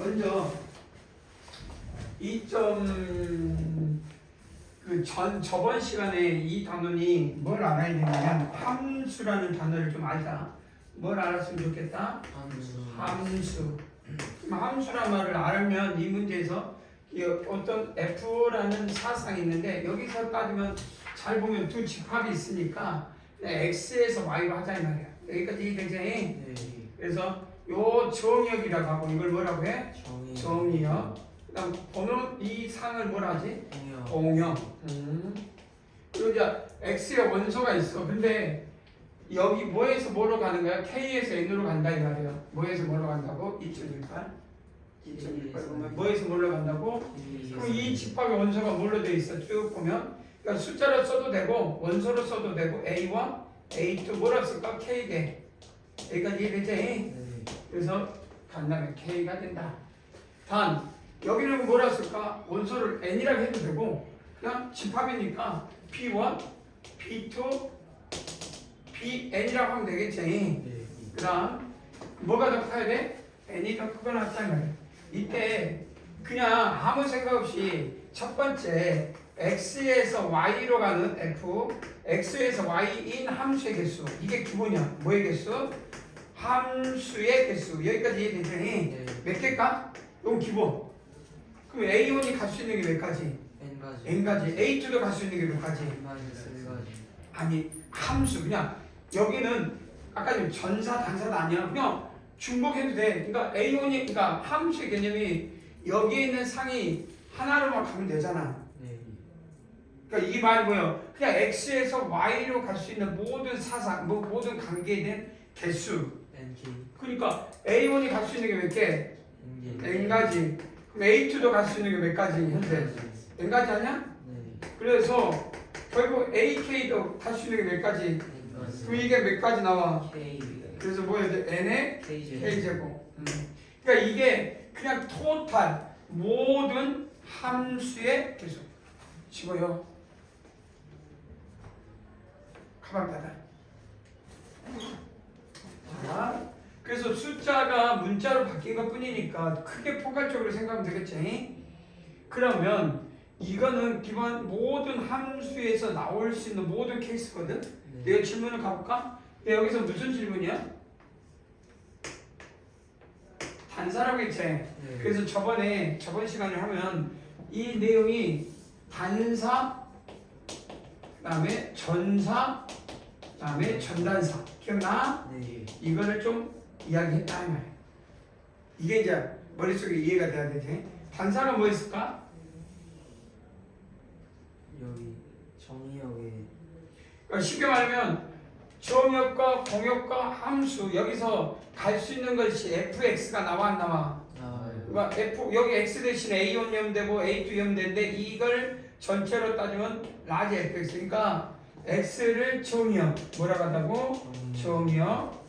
먼저 저번 시간에 이 단원이 뭘 알아야 되냐면 함수라는 단어를 좀 알자. 뭘 알았으면 좋겠다? 함수. 함수란 말을 알면 이 문제에서 어떤 F라는 사상이 있는데 여기서 따지면 잘 보면 두 집합이 있으니까 X에서 Y로 하자 이 말이야. 여기까지 이해되지? 네. 그래서 요 정역이라고 하고 이걸 뭐라고 해? 정역. 그다음 번호 이 상을 뭐라 하지? 공역. 그리고 이제 X의 원소가 있어. 근데 여기 뭐에서 뭐로 가는 거야? K에서 N으로 간다 이 말이에요. 뭐에서 뭐로 간다고? 2.18. 2.18 보면 뭐에서 뭐로 간다고? 그럼 이 집합의 원소가 뭘로 돼 있어? 쭉 보면 그러니까 숫자로 써도 되고 원소로 써도 되고 A와 A2 뭐라 쓸까? K대. 여기까지 이해되지? 그래서 간다면 K가 된다. 단 여기는 뭐라 쓸까? 원소를 N이라고 해도 되고 그냥 집합이니까 P1, P2, PN이라고 하면 되겠지. 그 다음 뭐가 더 커야 돼? N이 더 크거나 같다는 거예요. 이때 그냥 아무 생각 없이 첫 번째 X에서 Y로 가는 F, X에서 Y인 함수의 개수 이게 기본이야. 뭐의 개수? 함수의 개수. 여기까지 이해되지? 몇 개일까? 이건 기본. 그럼 A1이 갈 수 있는 게 몇 가지? N가지. A2도 갈 수 있는 게 몇 가지? 아니 함수 그냥 여기는 아까 좀 전사 단사도 아니야. 그냥 중복해도 돼. 그러니까 A1이 그러니까 함수의 개념이 여기에 있는 상이 하나로만 가면 되잖아. 그러니까 이 말이 뭐예요? 그냥 X에서 Y로 갈 수 있는 모든 사상, 모든 관계에 대한 개수. 그러니까 A1이 갈 수 있는 게 몇 개? N가지. 그럼 A2도 갈 수 있는 게 몇 가지? 현재 N가지 아니야? 그래서 결국 AK도 갈 수 있는 게 몇 가지? 그럼 이게 몇 가지 나와? 그래서 뭐야 돼? N의 K제곱. 그러니까 이게 그냥 토탈 모든 함수의 개수. 집어요. 가방 닫아. 자, 그래서 숫자가 문자로 바뀐 것 뿐이니까 크게 포괄적으로 생각하면 되겠지? 그러면 이거는 기본 모든 함수에서 나올 수 있는 모든 케이스거든? 내가 질문을 가볼까? 근데 여기서 무슨 질문이야? 단사라고 했지? 그래서 저번 시간에 하면 이 내용이 단사, 그 다음에 전사, 그 다음에 전단사 기억나? 이거를 좀 이야기했다 이 말이야. 이게 이제 머릿속에 이해가 돼야 되지. 단사가 뭐 있을까? 여기 정의역에 그러니까 쉽게 말하면 정역과 공역과 함수 여기서 갈 수 있는 것이 fx가 나와 안 나와? 그러니까 f 여기 x 대신에 a1 염되고 a2 염되는데 이걸 전체로 따지면 라지 fx. 그러니까 x를 정역 뭐라고 한다고? 정역.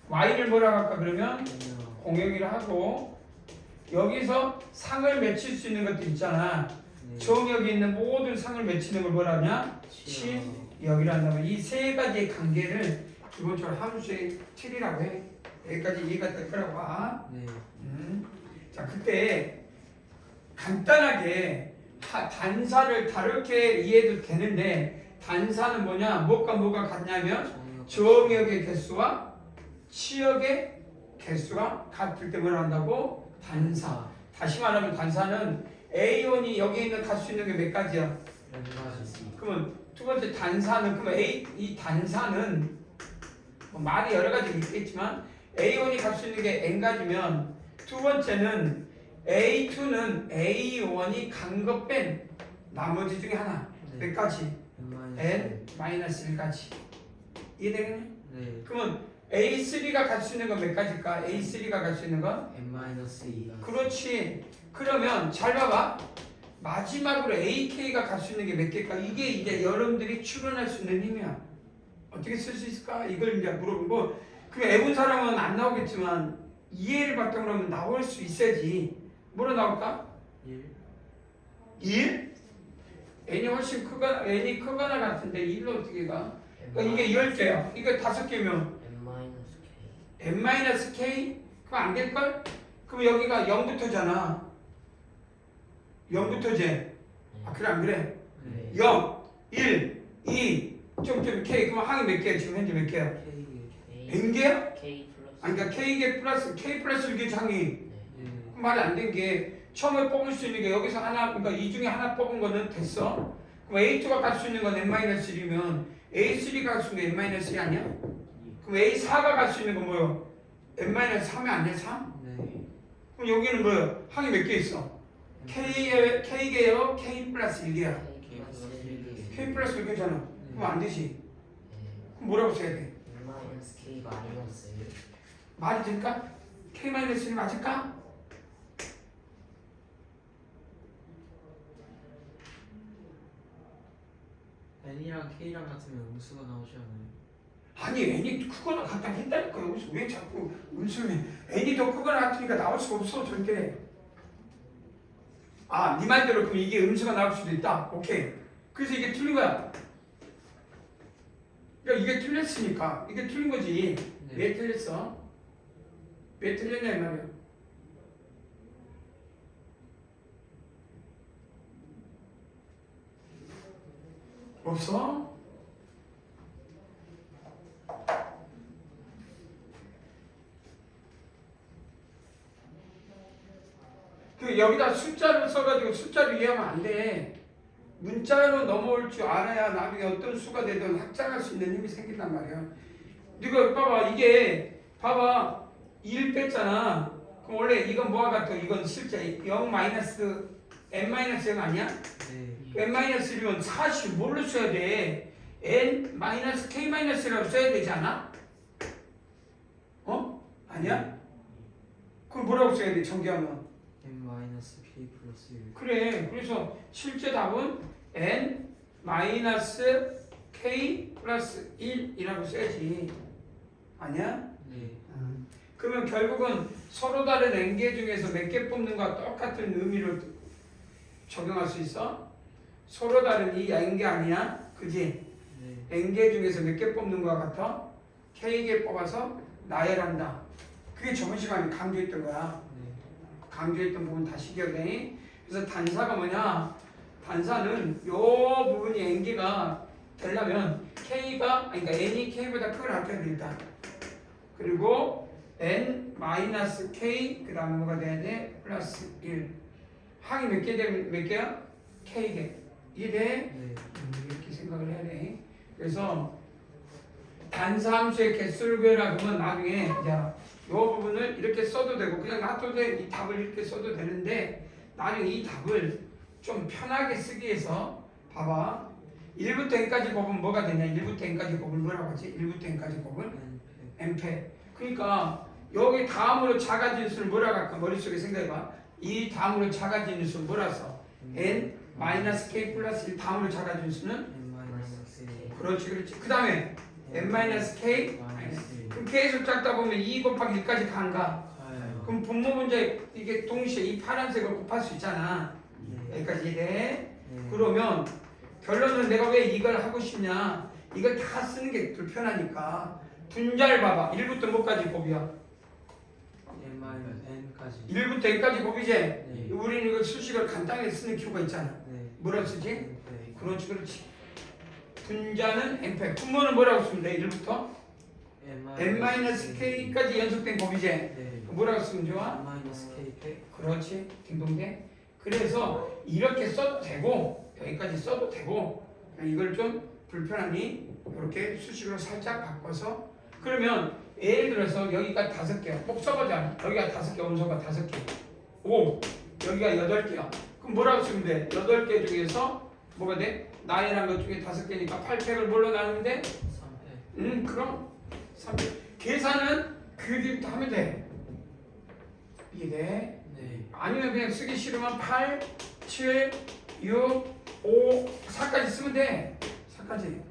y를 뭐라고 할까 그러면? 공역이라 하고 여기서 상을 맺힐 수 있는 것들 있잖아. 정역이 있는 모든 상을 맺히는 걸 뭐라 하냐? 치역이라 한다면 이 세 가지의 관계를 기본적으로 함수의 틀이라고 해. 여기까지 이해가 될 거라고 봐. 자, 그때 간단하게 단사를 다르게 이해해도 되는데 단사는 뭐냐? 뭐가 같냐면 정역의 개수와 치역의 개수가 같을 때 뭐라 한다고? 단사. 다시 말하면 단사는 A1이 여기 있는 갈 수 있는 게 몇 가지야? 그러면 두 번째 단사는 그러면 이 단사는 뭐 말이 여러 가지 있겠지만 A1이 갈 수 있는 게 N가지면 두 번째는 A2는 A1이 간 것 뺀 나머지 중에 하나 몇 가지? N-1가지. 이해되겠네? 그러면 A3가 갈 수 있는 건 몇 가지일까? A3가 갈 수 있는 건? N-2가 그렇지. 그러면 잘 봐봐. 마지막으로 AK가 갈 수 있는 게 몇 개일까? 이게 이제 여러분들이 추론할 수 있는 힘이야. 어떻게 쓸 수 있을까? 이걸 이제 물어보고 그 애본 사람은 안 나오겠지만 이해를 바탕으로 하면 나올 수 있어야지. 뭐로 나올까? 1? N이 훨씬 크거나 N이 크거나 같은데 1로 어떻게 가? 그러니까 이게 10개야. 이거 5개면 N-K? 그럼 안 될걸? 그럼 여기가 0부터잖아. 0부터지. 아 그래 안 그래? 네. 0, 1, 2, 점점 K. 그럼 항이 몇 개야? 지금 현재 몇 개야? K. N 개야? K 플러스. 아니 그러니까 K 플러스 1개 항이. 네. 네. 그 말이 안 된 게 처음에 뽑을 수 있는 게 여기서 하나, 그러니까 이 중에 하나 뽑은 거는 됐어. 그럼 A2가 갈 수 있는 건 N-1이면 A3가 갈 수 있는 건 N-1 아니야? 그럼 A4가 갈 수 있는 건 뭐요? N-3이 아니야? 3? 네. 그럼 여기는 뭐요? 항이 몇 개 있어? K개요? K 플러스 1개야. K 플러스 1개. K 플러스 1개잖아. 그럼 안 되지. 네. 그럼 뭐라고 써야 돼? 마이너스 K 마이너스 1. 말이 될까? K-1이 맞을까? N이랑 K랑 같으면 음수가 나오지 않아요? 아니 N이 크거나 같다 했다니까. 여기서 왜 자꾸 운수를 N이 더 크거나 같으니까 나올 수가 없어 절대. 아, 네 말대로 그럼 이게 음수가 나올 수도 있다. 오케이. 그래서 이게 틀린 거야. 그러니까 이게 틀렸으니까 이게 틀린 거지. 네. 왜 틀렸어? 왜 틀렸냐 이 말이야. 없어? 그 여기다 숫자를 써가지고 숫자를 이해하면 안 돼. 문자로 넘어올 줄 알아야 나중에 어떤 수가 되든 확장할 수 있는 힘이 생긴단 말이야. 네가 봐봐 이게 봐봐 1 뺐잖아. 그럼 원래 이건 뭐와 같아? 이건 실제 0 마이너스 n 마이너스 0 아니야? 네. n 마이너스 1이면 40 뭘로 써야 돼? n 마이너스 k 마이너스라고 써야 되지 않아? 어? 아니야? 그럼 뭐라고 써야 돼? 전개하면 N-K 플러스 1. 그래. 그래서 실제 답은 n 마이너스 k 플러스 1이라고 써야지. 아니야? 네. 그러면 결국은 서로 다른 n개 중에서 몇 개 뽑는 거와 똑같은 의미를 적용할 수 있어? 서로 다른 이 n개 아니야? 그지? 네. n개 중에서 몇 개 뽑는 거와 같아? k개 뽑아서 나열한다. 그게 저번 시간에 강조했던 거야. 네. 강조했던 부분 다시 기억해. 그래서 단사가 뭐냐? 단사는 요 부분이 n개가 되려면 k가 그러니까 n이 k보다 크게 나타야 된다. 그리고 n-k 그 다음 뭐가 돼야 돼? 플러스 1. 항이 몇 개 되면 몇 개야? k개. 이게 돼? 네. 이렇게 생각을 해야 돼. 그래서 단사함수의 개수를 구해라 그러면 나중에 자, 요 부분을 이렇게 써도 되고 그냥 놔둬도 돼. 이 답을 이렇게 써도 되는데 나중에 이 답을 좀 편하게 쓰기 위해서 봐봐. 1부터 n까지 곱은 뭐가 되냐? 1부터 n까지 곱을 뭐라고 하지? 1부터 n까지 곱을 n패. 그러니까 여기 다음으로 작아진 수를 뭐라고 할까? 머릿속에 생각해봐. 이 다음으로 작아진 수를 뭐라 써? n 마이너스 k 플러스 1 다음으로 작아진 수는? N-K. 그렇지 그렇지. 그 다음에 n 마이너스 k 마이너스 1. 그럼 계속 작다 보면 2 곱하기 1까지 간가? 가요. 그럼 분모 문제 이게 동시에 이 파란색을 곱할 수 있잖아. 네. 여기까지 이해돼? 네. 그러면 결론은 내가 왜 이걸 하고 싶냐? 이걸 다 쓰는 게 불편하니까 분자를 봐봐. 1부터 뭐까지 곱이야? N-N까지. 1부터 n까지 곱이지? 네. 우리는 이거 수식을 간단하게 쓰는 기호가 있잖아. 네. 뭐라고 쓰지? N-K. 그렇지 그렇지. 분자는 n패. 분모는 뭐라고 쓰면 돼? 1부터 n-k까지 연속된 곱이지? 네. 뭐라고 쓰면 좋아? N-K. 그렇지. 딩동댕. 그래서 이렇게 써도 되고 여기까지 써도 되고 이걸 좀 불편하니 이렇게 수식으로 살짝 바꿔서 그러면 예를 들어서 여기가 5개야. 꼭 써보자. 여기가 5개, 원소가 5개. 5. 여기가 8개야. 그럼 뭐라고 쓰면 돼? 8개 중에서 뭐가 돼? 나열한 것 중에 5개니까 8팩을 뭘로 나누는데? 3패. 그럼 3팩. 계산은 그 뒤부터 하면 돼. 이해돼? 네. 아니면 그냥 쓰기 싫으면 8, 7, 6, 5, 4까지 쓰면 돼. 4까지.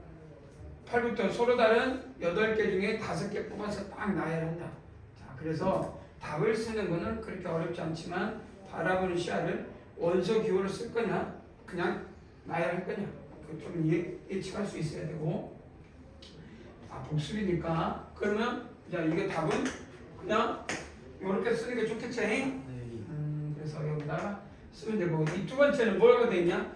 8부터 서로 다른 8개 중에 5개 뽑아서 딱 나열한다. 자, 그래서 답을 쓰는 거는 그렇게 어렵지 않지만 바라보는 시야를 원소 기호로 쓸 거냐, 그냥 나열할 거냐. 그 좀 예측할 수 있어야 되고. 아, 복습이니까. 그러면 자, 이게 답은 그냥 이렇게 쓰는 게 좋겠지? 네. 그래서 여기다가 쓰면 되고 이 두 번째는 뭐라고 돼 있냐?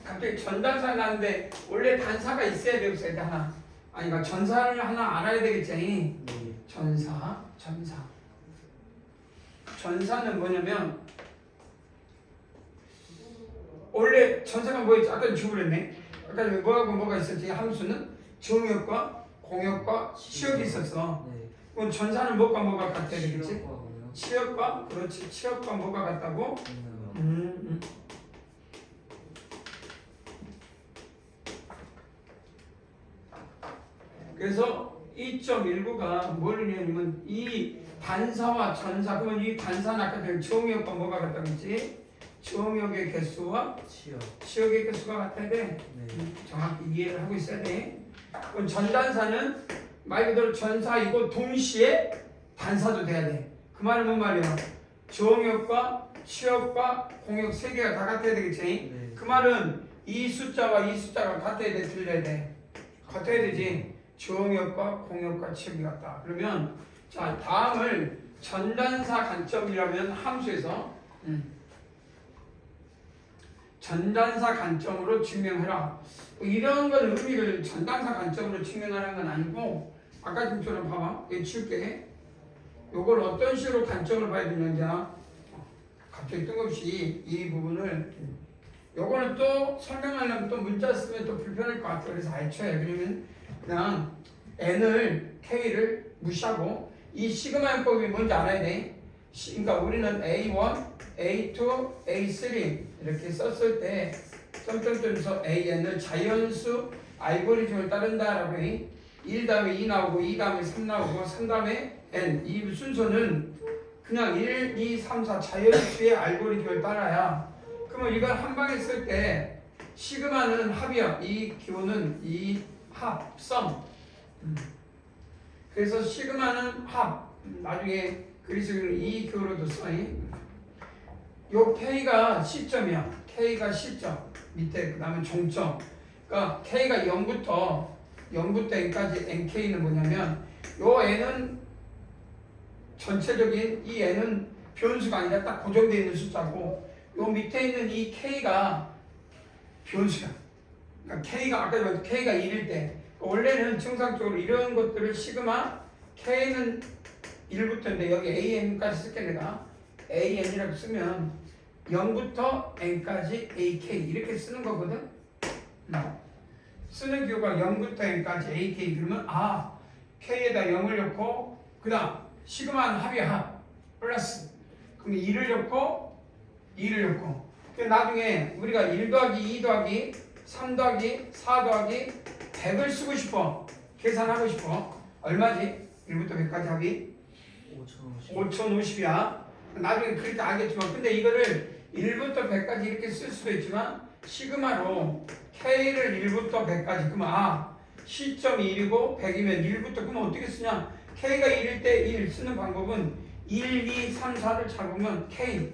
갑자기 전단사 나는데 원래 단사가 있어야 돼 없어야 돼 하나? 아니 그러니까 전사를 하나 알아야 되겠지? 네. 전사는 뭐냐면 원래 전사가 뭐였지? 아까 죽으랬네. 아까 뭐가 있었지? 함수는 정역과 공역과 치역이 있었어. 네. 그럼 전사는 뭐가 같아야 되겠지? 시력과고요. 치역과 그렇지. 치역과 뭐가 같다고? 공역이요. 그래서 2.19가 뭘 의미하냐면 이 단사와 전사 그러면 이 단사는 아까 전 정역과 뭐가 같다고 했지? 정역의 개수와 치역. 치역의 개수가 같아야 돼. 네. 정확히 이해를 하고 있어야 돼. 그럼 전단사는 말 그대로 전사이고 동시에 단사도 돼야 돼. 그 말은 뭔 말이야? 정역과 치역과 공역 세 개가 다 같아야 되겠지? 네. 그 말은 이 숫자와 이 숫자가 같아야 돼, 틀려야 돼? 같아야 되지. 정역과 공역과 치역이 같다. 그러면 자 다음을 전단사 관점이라면 함수에서 전단사 관점으로 증명해라. 이런 건 의미를 전단사 관점으로 증명하는 건 아니고 아까 좀처럼 봐봐. 얘 줄게. 요걸 어떤 식으로 관점을 봐야 되는지 갑자기 뜬금없이 이 부분을 요거는 또 설명하려면 또 문자 쓰면 또 불편할 것 같아. 그래서 애초에 그러면 그냥 n을 k를 무시하고 이 시그마 연법이 뭔지 알아야 돼. 그러니까 우리는 A1, A2, A3 이렇게 썼을 때 점점점에서 AN을 자연수 알고리즘을 따른다라고 해. 1 다음에 2 나오고 2 다음에 3 나오고 3 다음에 N 이 순서는 그냥 1, 2, 3, 4 자연수의 알고리즘을 따라야. 그러면 이걸 한 방에 쓸 때 시그마는 합이야. 이 기호는 이 합, 썸. 그래서 시그마는 합. 나중에 그리스는 이 기호로도 써. 요 K가 시점이야. K가 시점. 밑에 그 다음에 종점. 그러니까 K가 0부터 N까지 NK는 뭐냐면 요 N은 전체적인 이 N은 변수가 아니라 딱 고정되어 있는 숫자고 요 밑에 있는 이 K가 변수야. 그러니까 K가 아까 말했던 K가 1일 때 원래는 정상적으로 이런 것들을 시그마 K는 1부터인데 여기 AN까지 쓸게 내가 AN이라고 쓰면 0부터 N까지 AK 이렇게 쓰는 거거든. 쓰는 기호가 0부터 N까지 AK 그러면 K에다 0을 넣고 그 다음 시그마는 합이야 합 플러스 그럼 2를 넣고 2를 넣고 나중에 우리가 1 더하기 2 더하기 3 더하기 4 더하기 100을 쓰고 싶어 계산하고 싶어 얼마지? 1부터 100까지 합이 5050이야 나중에 그렇게 알겠지만 근데 이거를 1부터 100까지 이렇게 쓸 수도 있지만 시그마로 K를 1부터 100까지 그러면 시점이 1이고 100이면 1부터 그러면 어떻게 쓰냐 K가 1일 때 1 쓰는 방법은 1, 2, 3, 4를 잡으면 K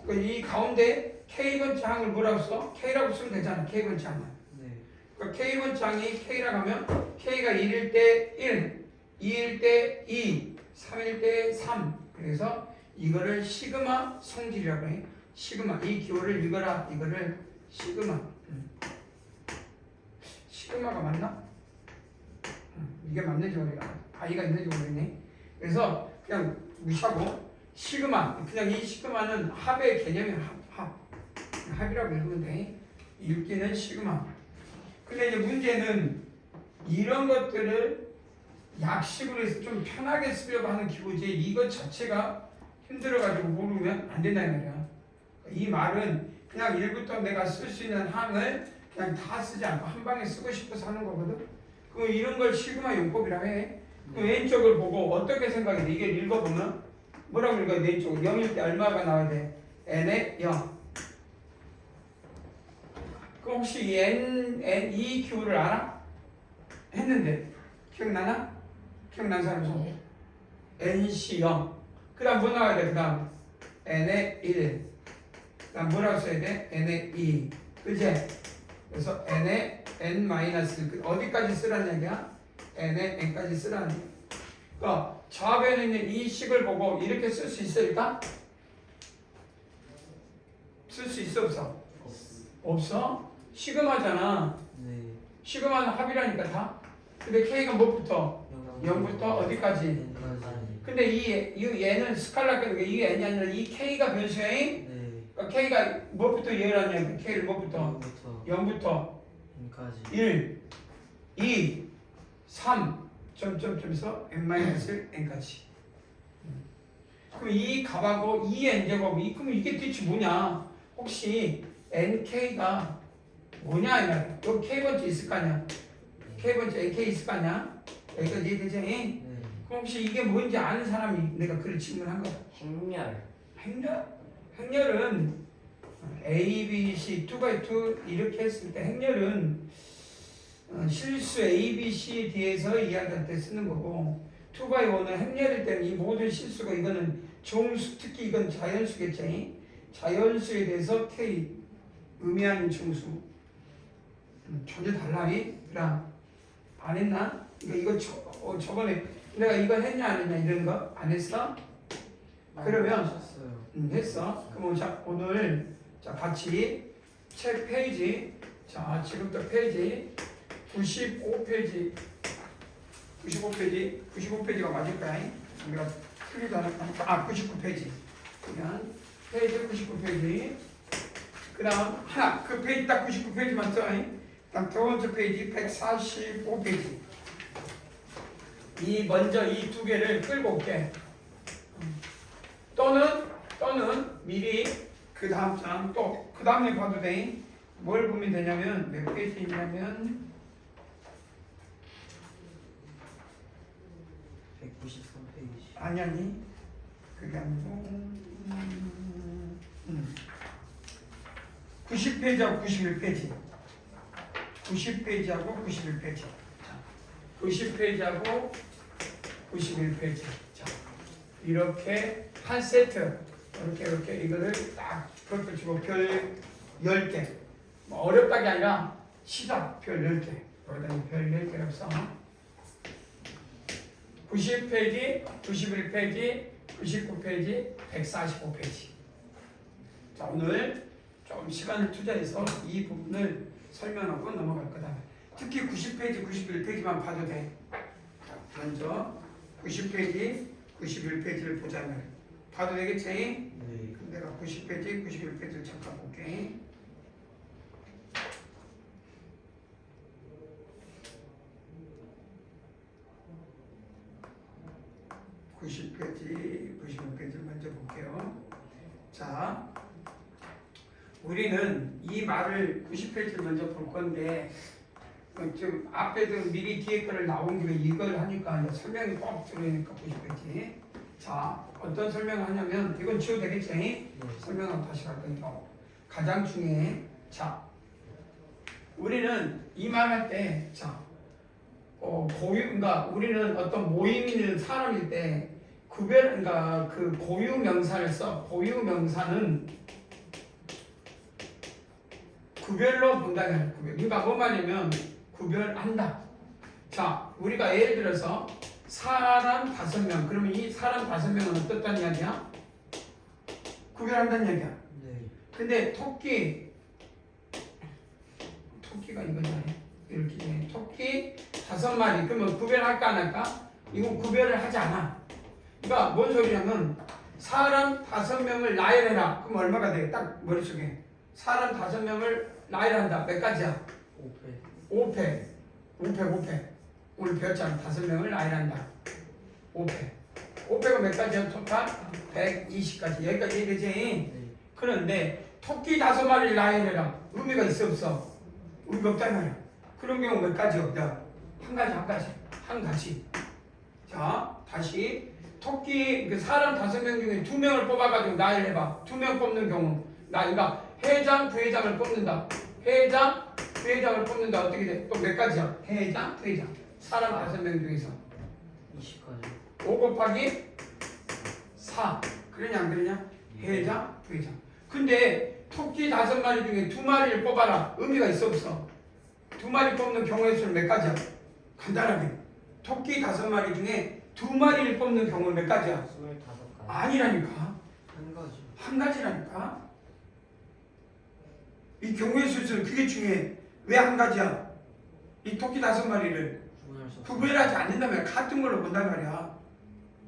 이 가운데 K번째 항을 뭐라고 써? K라고 쓰면 되잖아 K번째 항은 그러니까 K번째 항이 K라고 하면 K가 1일 때 1, 2일 때 2, 3일 때 3 그래서 이거를 시그마 성질이라고 해 시그마 이 기호를 읽어라 이거를 시그마가 맞나? 이게 맞는지 모르겠네 I가 있는지 모르겠네 그래서 그냥 무시하고 시그마 그냥 이 시그마는 합의 개념이야 합이라고 읽으면 돼 읽기는 시그마 근데 이제 문제는 이런 것들을 약식으로 해서 좀 편하게 쓰려고 하는 기호지 이것 자체가 힘들어가지고 모르면 안 된다는 말이야 이 말은 그냥 1부터 내가 쓸 수 있는 항을 그냥 다 쓰지 않고 한 방에 쓰고 싶어서 하는 거거든 그럼 이런 걸 시그마 용법이라고 해 그럼 왼쪽을 보고 어떻게 생각해 돼? 이게 읽어보면 뭐라고 읽어야 돼? 왼쪽은 0일 때 얼마가 나와야 돼? n에 0 그럼 혹시 이 기호를 알아? 했는데 기억나나? 기억난 사람 손 nC 0 그 다음 뭐 나와야 돼? 그 다음 n에 1 그 다음 뭐라고 써야 돼? n에 2 그치? 그래서 n에 n-1 어디까지 쓰라는 얘기야? n에 n까지 쓰라는 얘기야 그러니까 좌변에 있는 이 식을 보고 이렇게 쓸 수 있을까? 쓸 수 있어 없어? 없어? 시그마잖아. 네. 시그마는 합이라니까 다. 근데 K가 뭐부터? 0부터 어디까지? N까지. 근데 이 얘는 스칼라니까 이 N이 아니라 이 K가 변수야. 네. 그러니까 K가 뭐부터 이해하냐? K를 뭐부터? 0부터 0부터 N까지. 1, 2, 3, 점점점에서 n-n까지. 그럼 이 값하고 이 n제곱, 그럼 이게 대체 뭐냐? 혹시 nk가 뭐냐 이 말이야. 여기 k번째 있을 거 아니야? k번째 ak 있을 거 아니야? 여기까지 이해되지? 네. 그럼 혹시 이게 뭔지 아는 사람이 내가 그를 질문한 거야. 행렬. 행렬? 행렬은 A, B, C 2x2 이렇게 했을 때 행렬은 실수 A, B, C에 대해서 이야기할 때 쓰는 거고 2x1은 행렬일 때는 이 모든 실수가 이거는 정수, 특히 이건 자연수겠지. 자연수에 대해서 K 의미하는 정수 전혀 달라이? 그럼 안 했나? 이거 저번에 내가 이거 했냐 안 했냐 이런 거 안 했어? 그러면 하셨어요. 했어. 그럼 자 오늘 자 같이 책 페이지 자 지금부터 페이지 95페이지 95페이지가 맞을 거야. 우리가 틀리도 않았다. 99페이지. 그러면 페이지 99페이지. 그 다음 하나 그 페이지 딱 99페이지만 써. 그다음 두 번째 페이지 145페이지. 이 먼저 이 두 개를 끌고 올게. 또는 미리 그 다음 장 또 그 다음에 봐도 돼. 뭘 보면 되냐면 몇 페이지 있냐면 193페이지. 아니 그게 아니고 90페이지하고 91페이지 90페이지하고 91페이지 자 90페이지하고 91페이지 자 이렇게 한 세트 이렇게 이거를 딱 펼치고 별 10개 뭐 어렵다게 아니라 시작 별 10개 여기다 별 10개라고 써 90페이지, 91페이지, 99페이지, 145페이지. 자, 오늘 좀 시간을 투자해서 이 부분을 설명하고 넘어갈 거다. 특히 90페이지, 91페이지만 봐도 돼. 자, 먼저 90페이지, 91페이지를 보자면 봐도 되겠지? 네. 그럼 내가 90페이지, 91페이지를 잠깐 볼게. (90페이지) (91페이지를) 먼저 볼게요. 자, 우리는 이 말을 90페이지를 먼저 볼 건데 좀 앞에도 미리 뒤에 거를 나온 김에 이걸 하니까 이제 설명이 꼭 들어오니까 90페이지. 자, 어떤 설명을 하냐면 이건 지워도 되겠지? 네. 설명하고 다시 갈 거니까 가장 중요해. 자, 우리는 이 말 할 때 자. 그러니까 우리는 어떤 모임 있는 사람일 때 그러니까 그 고유 명사를 써. 고유 명사는 구별로 본다는 거야. 구별. 그러니까 뭐 말이냐면 구별한다. 자, 우리가 예를 들어서 사람 5명. 그러면 이 사람 5명은 어떻다는 이야기야? 구별한다는 이야기야. 네. 근데 토끼가 이거잖아요. 이렇게 토끼 5마리 그러면 구별할까 안 할까? 이건 구별을 하지 않아. 그러니까 뭔 소리냐면 사람 5명을 나열해라. 그럼 얼마가 돼? 딱 머릿속에 사람 5명을 나열한다. 몇 가지야? 5패. 5패. 오늘 배웠잖아. 5명을 나열한다. 5패가 몇 가지야? 토탈 120가지. 여기까지 이해되지? 네. 그런데 토끼 5마리를 나열해라. 의미가 있어 없어? 의미가 없단 말이야. 그런 경우 몇 가지 없다. 한 가지. 자, 다시 토끼 그 사람 5명 중에 2명을 뽑아가지고 나열해봐. 2명 뽑는 경우 그러니까 회장, 부회장을 뽑는다. 회장, 부회장을 뽑는다. 어떻게 돼? 또 몇 가지야? 회장, 부회장. 사람 5명 중에서 20가지. 5 곱하기 4. 그러냐 안 그러냐? 회장, 부회장. 근데 토끼 5마리 중에 2마리를 뽑아라. 의미가 있어 없어? 2마리 뽑는 경우의 수는 몇 가지야? 간단하게 토끼 5마리 중에 두 마리를 뽑는 경우는 몇 가지야? 25가지. 아니라니까. 한 가지. 한 가지라니까. 이 경우의 수는 그게 중요해. 왜 한 가지야? 이 토끼 5마리를 구분할 수 없어. 구별하지 않는다면 같은 걸로 본단 말이야.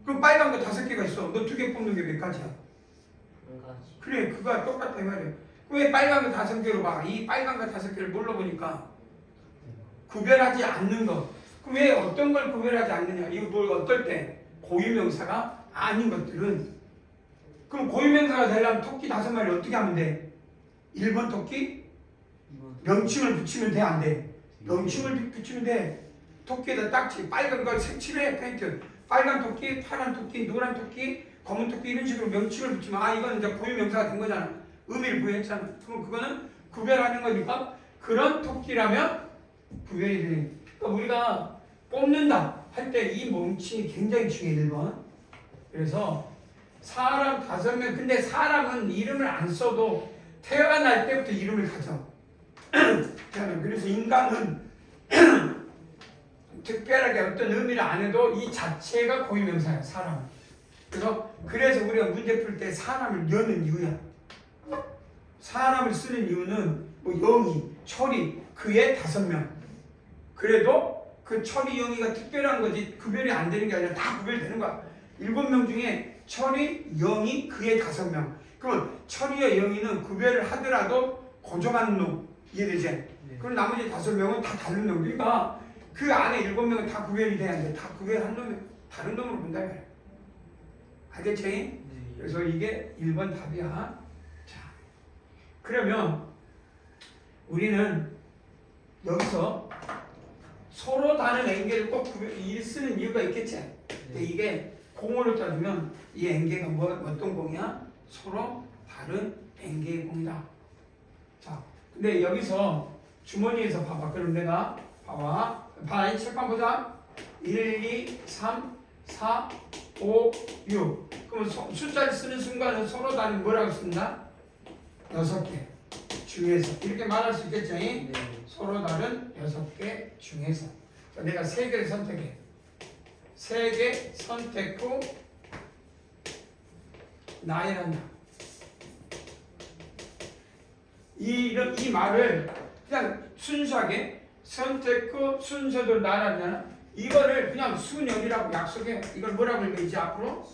그럼 빨간 거 5개가 있어. 너 2개 뽑는 게 몇 가지야? 한 가지. 그래, 그거가 똑같아 말이야. 왜 빨간 거 5개로 봐? 이 빨간 거 5개를 뭘로 보니까 구별하지 않는 거. 그럼 왜 어떤 걸 구별하지 않느냐? 이거 뭘 어떨 때? 고유명사가 아닌 것들은. 그럼 고유명사가 되려면 토끼 5마리 어떻게 하면 돼? 1번 토끼? 이번 명칭을 붙이면 돼, 안 돼? 명칭을 붙이면 돼. 토끼에다 딱지, 빨간 걸 색칠해, 페인트. 빨간 토끼, 파란 토끼, 노란 토끼, 검은 토끼 이런 식으로 명칭을 붙이면 아, 이건 이제 고유명사가 된 거잖아. 의미를 부여했잖아. 그럼 그거는 구별하는 거니까 그런 토끼라면 구별이 되는. 그러니까 우리가 뽑는다 할 때 이 명칭이 굉장히 중요해, 1번. 그래서 사람 5명, 근데 사람은 이름을 안 써도 태어날 때부터 이름을 가져. 그래서 인간은 특별하게 어떤 의미를 안 해도 이 자체가 고유명사야, 사람. 그래서 우리가 문제 풀 때 사람을 여는 이유야. 사람을 쓰는 이유는 뭐 영희, 철이, 그의 5명. 그래도 그 철이, 영희가 특별한 거지 구별이 안 되는 게 아니라 다 구별되는 거야. 7명 중에 철이, 영희, 그의 5명. 그러면 철이와 영희는 구별을 하더라도 고정하는 놈. 이해되지? 네. 그럼 나머지 5명은 다 다른 놈. 그러니까 그 안에 7명은 다 구별이 돼야 돼. 다 구별한 놈이 다른 놈으로 본다 말이야. 알겠지? 네. 그래서 이게 1번 답이야. 자, 그러면 우리는 여기서 서로 다른 앵겔을 꼭 쓰는 이유가 있겠지? 근데 이게 공으로 따지면 이 앵겔가 어떤 공이야? 서로 다른 앵겔 공이다. 자, 근데 여기서 주머니에서 봐봐. 그럼 내가 봐. 이 책판 보자. 1, 2, 3, 4, 5, 6. 그럼 숫자를 쓰는 순간은 서로 다른 뭐라고 쓴다? 6개 중에서. 이렇게 말할 수 있겠죠? 네. 서로 다른 6개 중에서. 자, 내가 3개를 선택해. 3개 선택 후 나열한다. 이 말을 그냥 순수하게 선택 후 순서도 나열하잖아. 이거를 그냥 순열이라고 약속해. 이걸 뭐라고 읽어 이제 앞으로?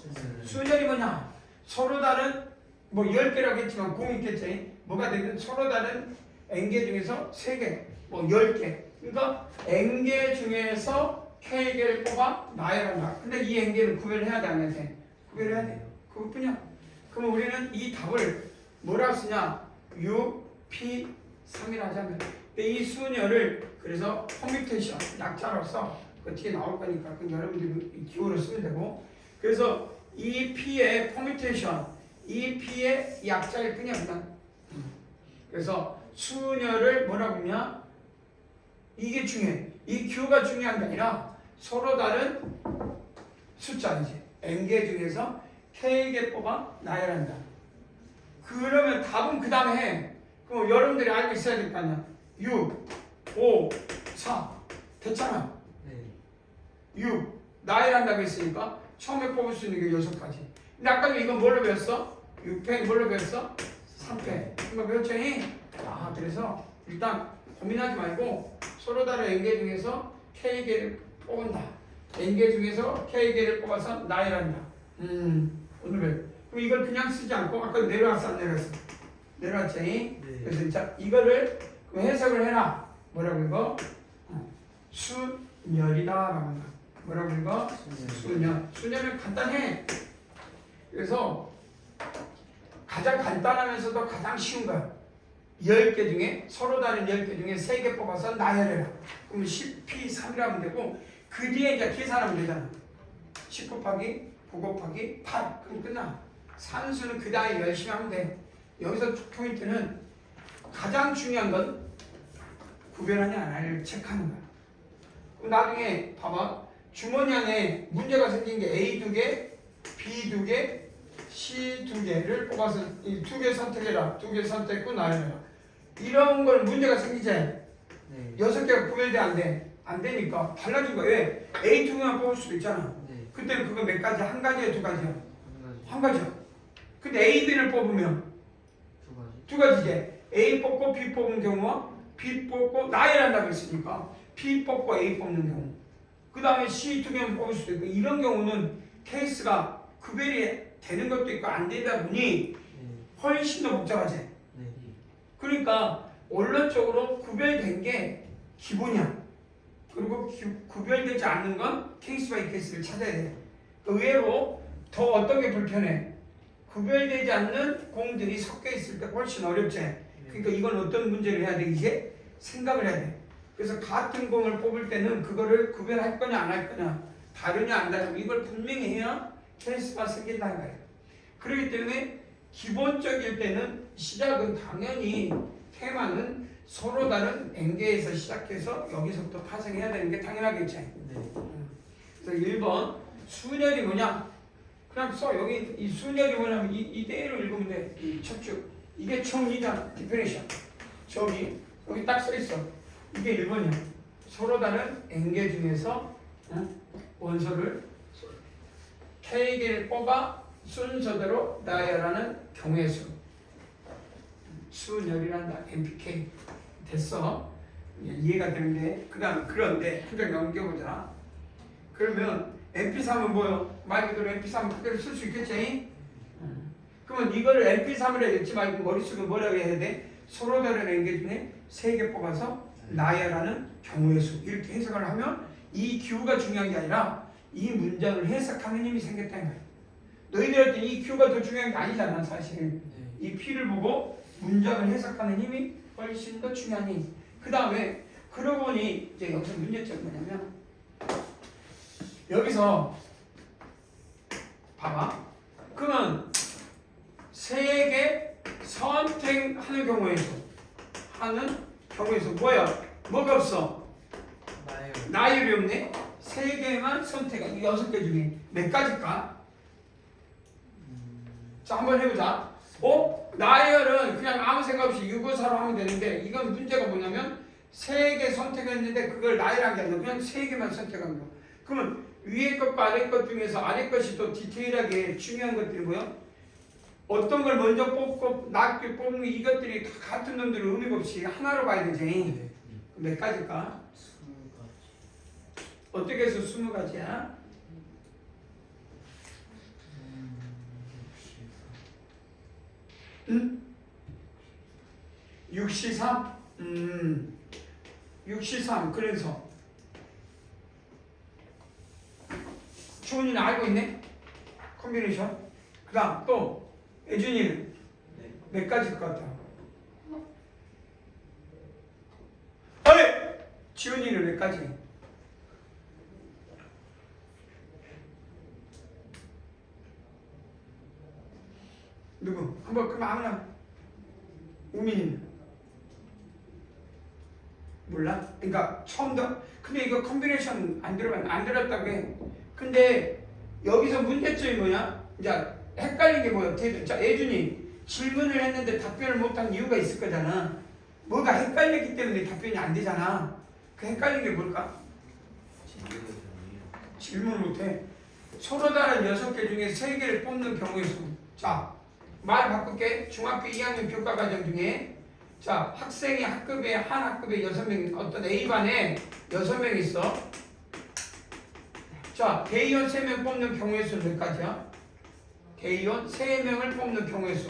순열이 뭐냐? 서로 다른 뭐 10개라고 했지만 공이 있겠지. 뭐가 되든 서로 다른 N개 중에서 3개, 뭐 10개. 그러니까 N개 중에서 K개를 뽑아 나열한다. 근데 이 N개를 구별해야 돼, 안 해야 돼? 구별해야 돼. 그것뿐이야. 그럼 우리는 이 답을 뭐라고 쓰냐? U, P, 3이라 하자면. 근데 이 순열을 그래서 퍼뮤테이션 약자로서 뒤에 나올 거니까 그 여러분들이 기호로 쓰면 되고. 그래서 이 P의 퍼뮤테이션, 이 P의 약자일 뿐이야, 그냥. 그래서 순열을 뭐라고 하냐? 이게 중요해. 이 Q가 중요한 게 아니라 서로 다른 숫자이지. N개 중에서 K개 뽑아 나열한다. 그러면 답은 그 다음에 해. 그럼 여러분들이 알고 있어야 될 거 아니야. 6, 5, 4 됐잖아. 네. 6 나열한다고 했으니까 처음에 뽑을 수 있는 게 6가지. 근데 아까도 이건 뭘로 배웠어? 6팩 뭘로 배웠어? 3팩. 이거 배웠지? 아, 그래서 일단 고민하지 말고 서로 다른 N개 중에서 K개를 뽑는다. N개 중에서 K개를 뽑아서 나열한다. 오늘 배워. 그럼 이걸 그냥 쓰지 않고 아까 내려왔어, 안 내려왔어? 내려왔지? 네. 그래서 자, 이거를 그럼 해석을 해라. 뭐라고 읽어? 순열이다. 뭐라고 읽어? 순열. 순열은 간단해. 그래서 가장 간단하면서도 가장 쉬운 거야. 10개 중에 서로 다른 10개 중에 3개 뽑아서 나열해라. 그러면 10P3이라 하면 되고 그 뒤에 이제 계산하면 되잖아. 10 곱하기 9 곱하기 8 그럼 끝나. 산수는 그 다음에 열심히 하면 돼. 여기서 포인트는 가장 중요한 건 구별하냐 안 하냐를 체크하는 거야. 그럼 나중에 봐봐. 주머니 안에 문제가 생긴 게 A 2개, B 2개, C 2개를 뽑아서 이 2개 선택해라. 2개 선택 후 나열해라. 이런 걸 문제가 생기지. 네. 6개가 구별돼 안 돼? 안 되니까 달라진 거야. 왜? A 2개만 뽑을 수도 있잖아. 네. 그때는 그거 몇 가지? 한 가지야, 두 가지야? 한 가지. 한 가지야. 근데 A, B를 뽑으면 두 가지. 두 가지지. A 뽑고 B 뽑은 경우와 B 뽑고 나열한다고 했으니까 B 뽑고 A 뽑는 경우. 그 다음에 C 두 개는 뽑을 수도 있고 이런 경우는 케이스가 구별이 되는 것도 있고 안 되다 보니 네. 훨씬 더 복잡하지. 네. 그러니까 원론적으로 구별된 게 기본이야. 그리고 구별되지 않는 건 케이스 바이 케이스를 찾아야 돼. 의외로 더 어떤 게 불편해? 구별되지 않는 공들이 섞여 있을 때 훨씬 어렵지. 그러니까 이건 어떤 문제를 해야 돼? 이제 생각을 해야 돼. 그래서 같은 공을 뽑을 때는 그거를 구별할 거냐 안 할 거냐, 다르냐 안 다르냐 이걸 분명히 해야 케이스가 생긴다는 거예요. 그렇기 때문에 기본적일 때는 시작은 당연히 테마는 서로 다른 N개에서 시작해서 여기서부터 파생해야 되는 게 당연하겠지. 네. 그래서 1번 순열이 뭐냐? 그냥 써. 여기 이 순열이 뭐냐면 이대로 읽으면 돼. 이 첫 줄. 이게 정의잖아. 디페니션. 저기 여기 딱 써 있어. 이게 1번이야. 서로 다른 N개 중에서 원소를 K개를 뽑아 순서대로 나열하는 경우의 수. 순열이란다. NPK. 됐어. 이해가 되는데 그런데 그냥 넘겨보자. 그러면 MP3은 뭐요? 말 그대로 MP3은 그대로 쓸 수 있겠지? 그러면 이거를 MP3을 읽지 말고 머릿속에 뭐라고 해야 돼? 서로 다른 N개 중에 3개 뽑아서 나열하는 경우의 수. 이렇게 해석을 하면 이 Q가 중요한 게 아니라 이 문장을 해석하는 힘이 생겼다는 거야. 너희들한테 이 Q가 더 중요한 게 아니잖아 사실. 이 P를 보고 문장을 해석하는 힘이 훨씬 더 중요한 힘. 그 다음에 그러고 보니 이제 여기서 문제점이 뭐냐면 여기서 봐봐. 그러면 3개 선택하는 경우에서 뭐야? 뭐가 없어? 나요. 나열이 없네. 3개만 선택한 6개 중에 몇 가지일까? 자 한번 해보자. 나열은 그냥 아무 생각 없이 유고사로 하면 되는데 이건 문제가 뭐냐면 3개 선택했는데 그걸 나열한 게 아니라 그냥 3개만 선택한 거. 그러면 위에 것과 아래 것 중에서 아래 것이 또 디테일하게 중요한 것들이 뭐야? 어떤 걸 먼저 뽑고 낮게 뽑는 이것들이 다 같은 놈들을 의미가 없이 하나로 봐야 되지. 네. 몇 가지일까? 20가지. 어떻게 해서 20가지야? 63? 63 그래서 주원이는 알고 있네? 콤비네이션. 그 다음 또 예준이는 네. 몇 가지일 것 같아? 아니! 지훈이는 몇 가지? 누구? 한번 그럼 아무나. 우민이는? 몰라? 그러니까 처음부터 근데 이거 콤비네이션 안 들었다고 해. 근데 여기서 문제점이 뭐냐? 이제 헷갈린 게 뭐야? 자, 예준이 질문을 했는데 답변을 못한 이유가 있을 거잖아. 뭐가 헷갈렸기 때문에 답변이 안 되잖아. 그 헷갈린 게 뭘까? 질문을 못해. 서로 다른 6개 중에 3개를 뽑는 경우의 수. 자, 말 바꿀게. 중학교 2학년 교과과정 중에 자, 학생이 학급에 한 학급에 6명 어떤 A반에 6명 있어. 자, 대의원 3명 뽑는 경우의 수는 몇 가지야? 대의원 3명을 뽑는 경우의 수.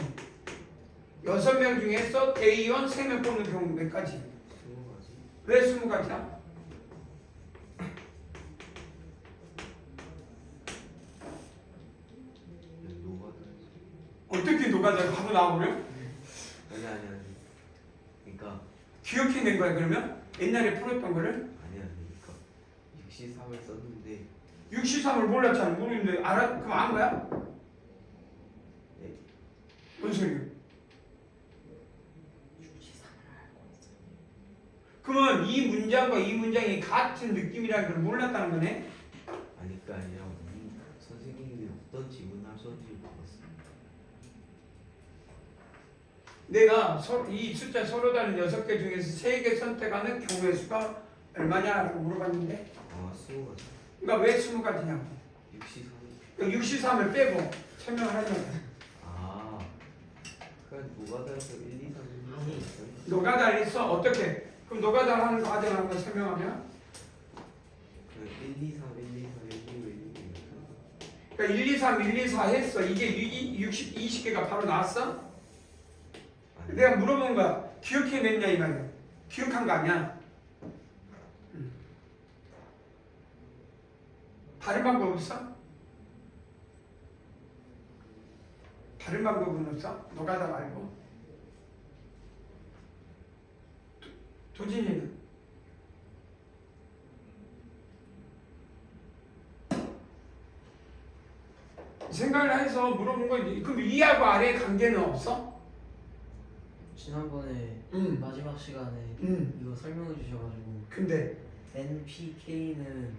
6명 중에서 대의원 3명 뽑는 경우 몇 가지? 20가지. 왜 20가지야? 어떻게 녹아져? 바로 나오려? 아니. 그러니까 기억해낸 거야 그러면? 옛날에 풀었던 거를? 아니. 그러니까 63을 썼는데 63을 몰랐잖아. 모르는데 알아? 그럼 안 거야? 네. 뭔 소리야? 그러면 이 문장과 이 문장이 같은 느낌이라는 걸 몰랐다는 거네? 아니 그게 아니라 선생님이 어떤 질문하셨는지 몰랐어요. 내가 이 숫자 서로 다른 6개 중에서 3개 선택하는 경우의 수가 얼마냐라고 물어봤는데 아 20가지. 그러니까 왜 20가지냐고. 63. 63을 빼고 설명을 하는 거야. 아. 그냥 노가다에서 1, 2, 3, 1, 2, 3. 노가다를 있어 어떻게? 그럼 노가다를 하는 과정을 한번 설명하면 그 1, 2, 3, 1, 2, 3, 1, 2, 1, 2. 그러니까 1, 2, 3, 1, 2, 4 했어. 이게 60, 20개가 바로 나왔어? 내가 물어본 거야. 기억해냈냐 이 말이야. 기억한 거 아니야? 다른 방법 없어? 다른 방법은 없어? 노가다 말고. 도진이는? 생각을 해서 물어본 거지. 그럼 위하고 아래의 관계는 없어? 지난번에 마지막 시간에 이거 설명해 주셔가지고 근데 NPK는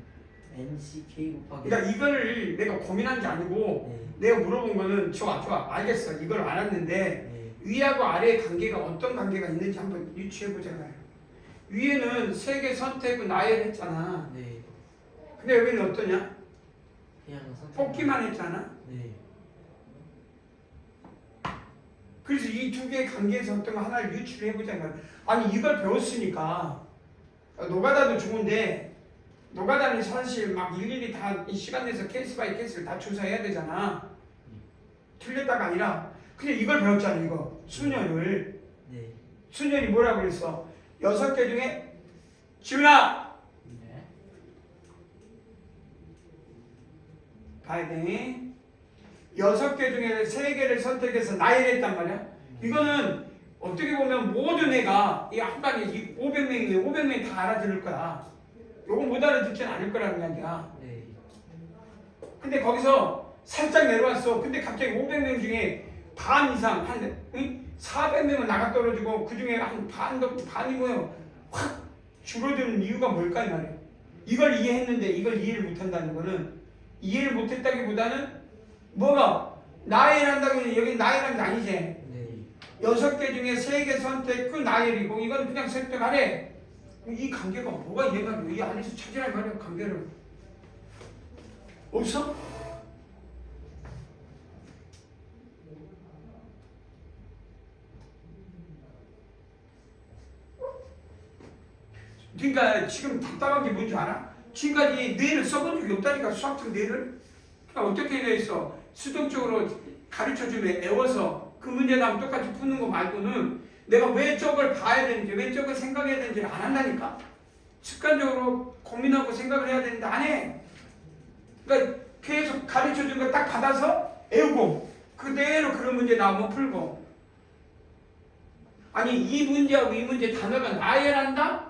NCK 곱하기 그러니까 이거를 내가 고민한 게 아니고 네. 내가 물어본 거는 좋아 알겠어 이걸 알았는데 네. 위하고 아래의 관계가 어떤 관계가 있는지 한번 유추해보잖아요. 위에는 세계 선택은 나열했잖아. 네. 근데 여기는 어떠냐? 그냥 선택 뽑기만 했잖아. 네. 그래서 이 두 개의 관계에서 어떤 거 하나를 유추해보자는 거야. 아니 이걸 배웠으니까 노가다도 좋은데 노가다는 사실 막 일일이 다 이 시간 내서 케이스 바이 케이스를 다 조사해야 되잖아. 틀렸다가 아니라 그냥 이걸 배웠잖아. 이거 순열을. 네. 순열이 뭐라고 그랬어? 6개 중에 지훈아 네. 봐야 돼. 6개 중에 3개를 선택해서 나열했단 말이야. 이거는 어떻게 보면 모든 애가 이 한 방에 500명이면 500명이 다 알아들을 거야. 요거 못 알아듣지는 않을 거라는 얘기야. 네. 근데 거기서 살짝 내려왔어. 근데 갑자기 500명 중에 반 이상 한 400명은 나가 떨어지고 그 중에 한 반이고요. 확 줄어드는 이유가 뭘까 이 말이야. 이걸 이해했는데 이걸 이해를 못한다는 거는 이해를 못했다기보다는 뭐가 나열한다고 여기 나열한 게 아니지. 네. 6개 중에 3개 선택 그 나열이고 이건 그냥 선택하래. 이 관계가 뭐가 이해가 돼? 이 안에서 찾으란 말이야 관계를. 없어? 그러니까 지금 답답한 게 뭔지 알아? 지금까지 뇌를 써본 적이 없다니까 수학적 뇌를. 그러니까 어떻게 되어 있어? 수동적으로 가르쳐주면 애워서 그 문제 다음 똑같이 푸는 거 말고는 내가 왜 저걸 봐야 되는지 왜 저걸 생각해야 되는지를 안 한다니까? 습관적으로 고민하고 생각을 해야 되는데 안 해. 그러니까 계속 가르쳐준 거 딱 받아서 애우고 그대로 그런 문제 나오면 풀고. 아니 이 문제하고 이 문제 단어가 나열한다?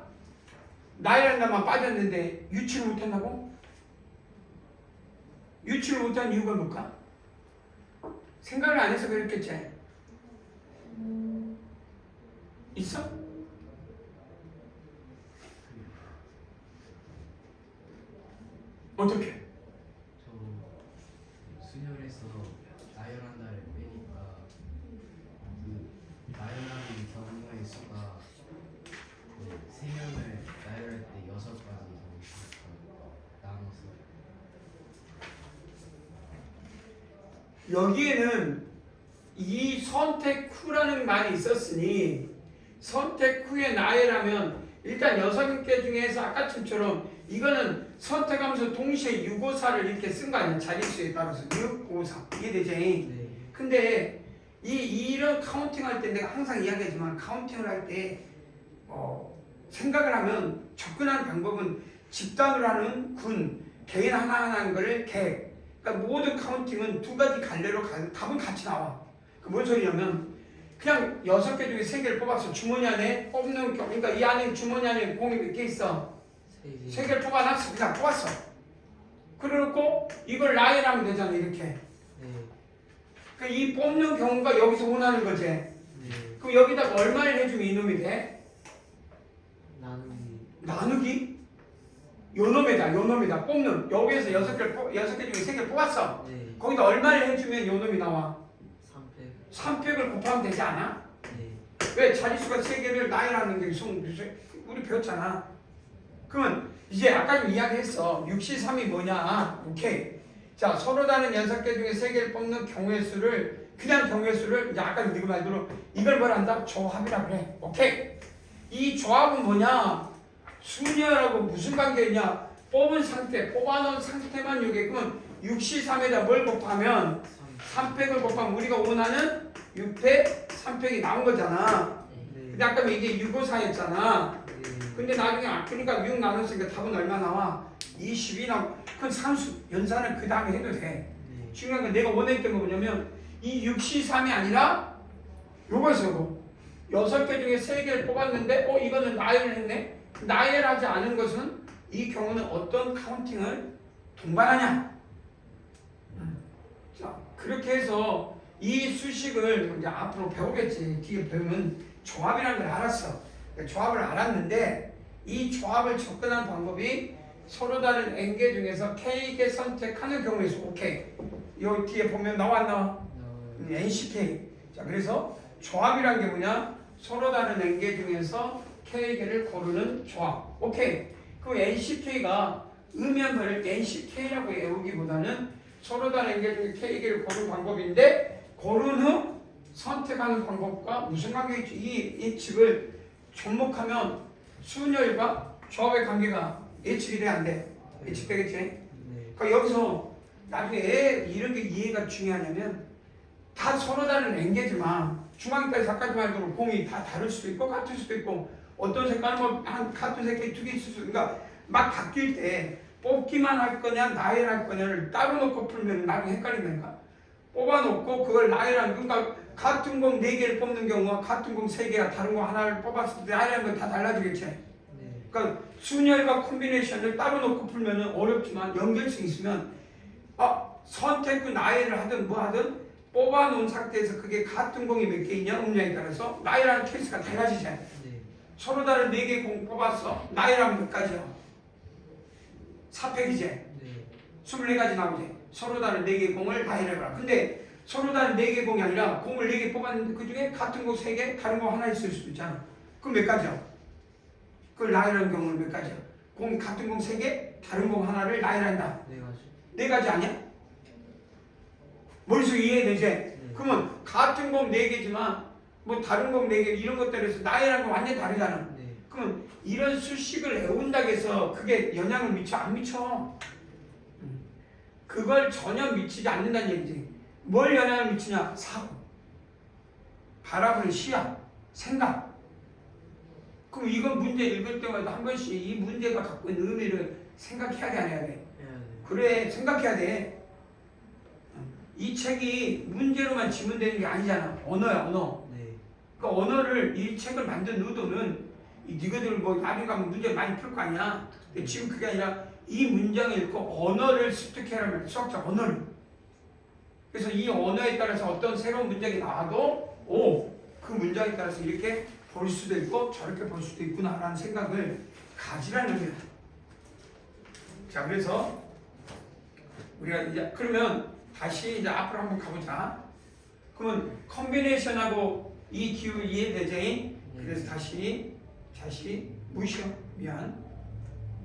나열한다만 빠졌는데 유치를 못한다고? 유치를 못한 이유가 뭘까? 생각을 안 해서 그랬겠지. 있어? 어떻게? 저 수열에서 나열한다를 빼니까 그 나열하는 경우의 수가 그 3명을 나열할 때 6가지 나눠서 여기에는 이 선택 후라는 말이 있었으니 선택 후에 나열하면 일단 6개 중에서 아까처럼 이거는 선택하면서 동시에 6, 5, 4를 이렇게 쓴 거 아니야. 자릿수에 따라서 6, 5, 4 이해되지? 네. 근데 이런 카운팅 할 때 내가 항상 이야기하지만 카운팅을 할 때 생각을 하면 접근하는 방법은 집단으로 하는 군, 개인 하나하나 하는 거를 개. 그러니까 모든 카운팅은 2가지 갈래로 답은 같이 나와. 그 뭔 소리냐면 그냥 6개 중에 3개를 뽑아서 주머니 안에 뽑는 경 그러니까 이 안에 주머니 안에 공이 몇 개 있어? 3개를 뽑아놨어. 그냥 뽑았어. 그래놓고 이걸 나열하면 되잖아 이렇게. 네. 그 이 뽑는 경우가 여기서 원하는 거지. 네. 그럼 여기다가 얼마를 해주면 이놈이 돼? 나누기 나누기? 요놈이다. 뽑는. 여기에서 6개 중에 3개를 뽑았어. 네. 거기다 얼마를 해주면 요놈이 나와? 3팩 3팩을 곱하면 되지 않아? 네. 왜 자릿수가 3개를 나열하는 게 우리 배웠잖아. 그러면 이제 아까 좀 이야기했어. 63이 뭐냐? 오케이. 자, 서로 다른 6개 중에 3개를 뽑는 경우의 수를 그냥 경우의 수를 이제 아까 네가 말대로 이걸 뭐라 한다? 조합이라 그래. 오케이. 이 조합은 뭐냐? 수녀라고 무슨 관계 있냐? 뽑은 상태, 뽑아놓은 상태만 요게 그러면 63에다 뭘 곱하면 3팩을 곱하면 우리가 원하는 6팩, 3팩이 나온 거잖아. 네. 근데 아까 이게 654였잖아. 네. 근데 나중에 그러니까 6 나눴으니까 답은 얼마 나와? 22 나와. 그건 산수, 연산을 그 다음에 해도 돼. 네. 중요한 건 내가 원했던 건 뭐냐면 이 63이 아니라 요거였어. 6개 중에 3개를 뽑았는데 이거는 나열을 했네. 나열하지 않은 것은 이 경우는 어떤 카운팅을 동반하냐. 자, 그렇게 해서 이 수식을 이제 앞으로 배우겠지. 뒤에 배우면 조합이라는 걸 알았어. 조합을 알았는데 이 조합을 접근하는 방법이 서로 다른 n개 중에서 k개 선택하는 경우에 있어. 오케이. 요 뒤에 보면 나와 안 나와? 나와요. NCK. 자, 그래서 조합이란 게 뭐냐? 서로 다른 n개 중에서 k개를 고르는 조합. 오케이. 그 NCK가 음연을 NCK라고 외우기보다는 서로 다른 n개 중에 k개를 고르는 방법인데 고른 후 선택하는 방법과 무슨 관계가 있지? 이 예측을 접목하면 순열과 조합의 관계가 예측이 돼 안 돼? 예측되겠지? 네. 그러니까 여기서 나중에 이런 게 이해가 중요하냐면 다 서로 다른 n개지만 중앙까지 작가지 말고 공이 다 다를 수도 있고 같을 수도 있고 어떤 색깔은 뭐한 같은 색깔이 2개 있을 수도 있고 그러니까 막 바뀔 때 뽑기만 할 거냐 나열할 거냐를 따로 놓고 풀면 나중에 헷갈린다니까. 뽑아놓고 그걸 나열한 그러니까 같은 공 4개를 뽑는 경우와 같은 공 3개가 다른 거 하나를 뽑았을 때 나열한 건 다 달라지겠지. 네. 그러니까 순열과 콤비네이션을 따로 놓고 풀면 어렵지만 연결성 있으면 선택 나열을 하든 뭐 하든 뽑아놓은 상태에서 그게 같은 공이 몇 개 있냐 없냐에 따라서 나열하는 케이스가 달라지지. 네. 서로 다른 4개 공 뽑았어. 나열하면 몇 가지야? 4팩이지. 네. 24가지 나오지. 서로 다른 4개 공을 나열해봐라. 근데 서로 다른 4개 공이 아니라 공을 4개 뽑았는데 그 중에 같은 공 3개, 다른 공 하나 있을 수도 있잖아. 그럼 몇 가지야? 그걸 나열하는 경우는 몇 가지야? 같은 공 3개, 다른 공 하나를 나열한다. 네 가지. 4가지 아니야? 머릿속에 이해되지? 그러면 같은 공 4개지만 뭐 다른 공 4개 이런 것들에서 나열하는 건 완전히 다르잖아. 네. 그럼 이런 수식을 외운다고 해서 그게 영향을 미쳐? 안 미쳐. 그걸 전혀 미치지 않는다는 얘기지. 뭘 영향을 미치냐? 사고, 바라보는 시야, 생각. 그럼 이건 문제 읽을 때마다 한 번씩 이 문제가 갖고 있는 의미를 생각해야 돼, 안 해야 돼? 해야 돼. 그래, 생각해야 돼. 이 책이 문제로만 지문되는 게 아니잖아. 언어야, 언어. 네. 그러니까 언어를 이 책을 만든 의도는 니가들 뭐 나중에 가면 문제 많이 풀 거 아니야. 근데 지금 그게 아니라 이 문장을 읽고 언어를 습득해라면 수학자 언어를. 그래서 이 언어에 따라서 어떤 새로운 문장이 나와도 그 문장에 따라서 이렇게 볼 수도 있고 저렇게 볼 수도 있구나라는 생각을 가지라는 거야. 자, 그래서 우리가 이제 그러면 다시 이제 앞으로 한번 가보자. 그러면 컨비네이션하고 이 기호 이해되지? 그래서 다시 무시요. 미안.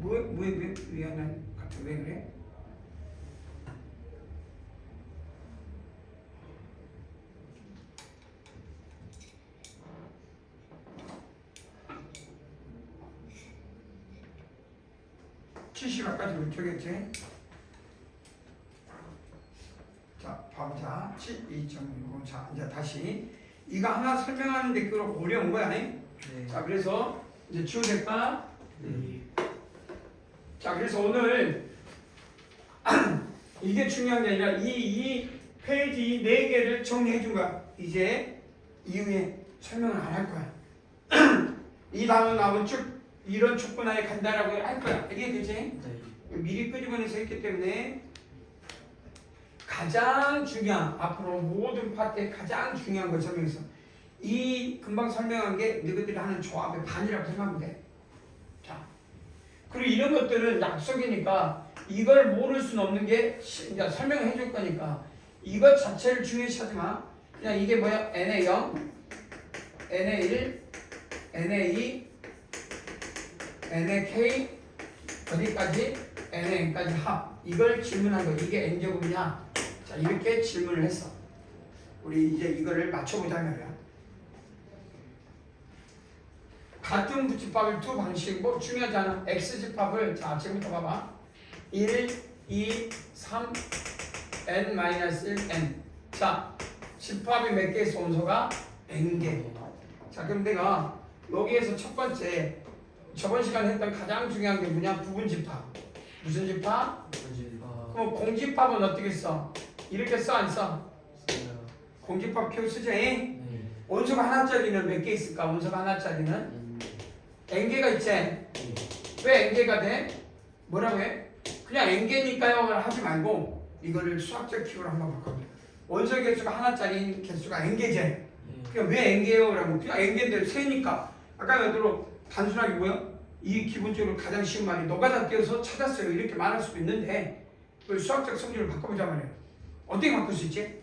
왜 미안해? 갑자기 왜 그래? 아까지 왼쪽이었지? 자, 봐보자. 2.6. 자, 이제 다시. 이거 하나 설명하는데 그거 어려운 거야. 네. 자, 그래서 이제 지워될까? 네. 자, 그래서 오늘 이게 중요한 게 아니라 이 페이지 4개를 정리해 준 거야. 이제 이후에 설명을 안 할 거야. 이 다음은 나오면 쭉 이런 축분하에 간다라고 할 거야. 이해되지? 네. 미리 끄집어내서 했기 때문에 가장 중요한 앞으로 모든 파트에 가장 중요한 걸 설명했어. 이 금방 설명한 게 너희들이 하는 조합의 반이라고 생각하면 돼. 자, 그리고 이런 것들은 약속이니까 이걸 모를 수는 없는 게 이제 설명을 해줄 거니까 이것 자체를 중요시하지 마. 그냥 이게 뭐야? NA 0, NA 1, NA 2, NA K 어디까지? NA까지 합. 이걸 질문한 거. 이게 n제곱이냐? 자, 이렇게 질문을 했어. 우리 이제 이거를 맞춰보자 말이야. 같은 부집합을 두 방식, 뭐 중요하지 않아. x집합을, 자, 지금부터 봐봐. 1, 2, 3, n-1, n. 자, 집합이 몇 개 있어? 원소가 n개. 자, 그럼 내가 여기에서 첫 번째, 저번 시간에 했던 가장 중요한 게 뭐냐? 부분집합. 무슨 집합? 그럼 공집합은 어떻게 써? 이렇게 써, 안 써? 공집합 표 쓰지? 원소가 하나짜리는 몇 개 있을까? 원소가 하나짜리는? n개가 있지? 왜 n개가 돼? 뭐라고 해? 그냥 n개니까요 하지 말고 이거를 수학적 키로 한번 바꿔보자. 원소 개수가 하나짜리 개수가 n개지? 그냥 왜 n개요? 라고 그냥 n개인데 세니까 아까 얘대로 단순하게 뭐야? 이 기본적으로 가장 쉬운 말이 노가다 띄어서 찾았어요 이렇게 말할 수도 있는데 그 수학적 성질을 바꿔보자 말이에요. 어떻게 바꿀 수 있지?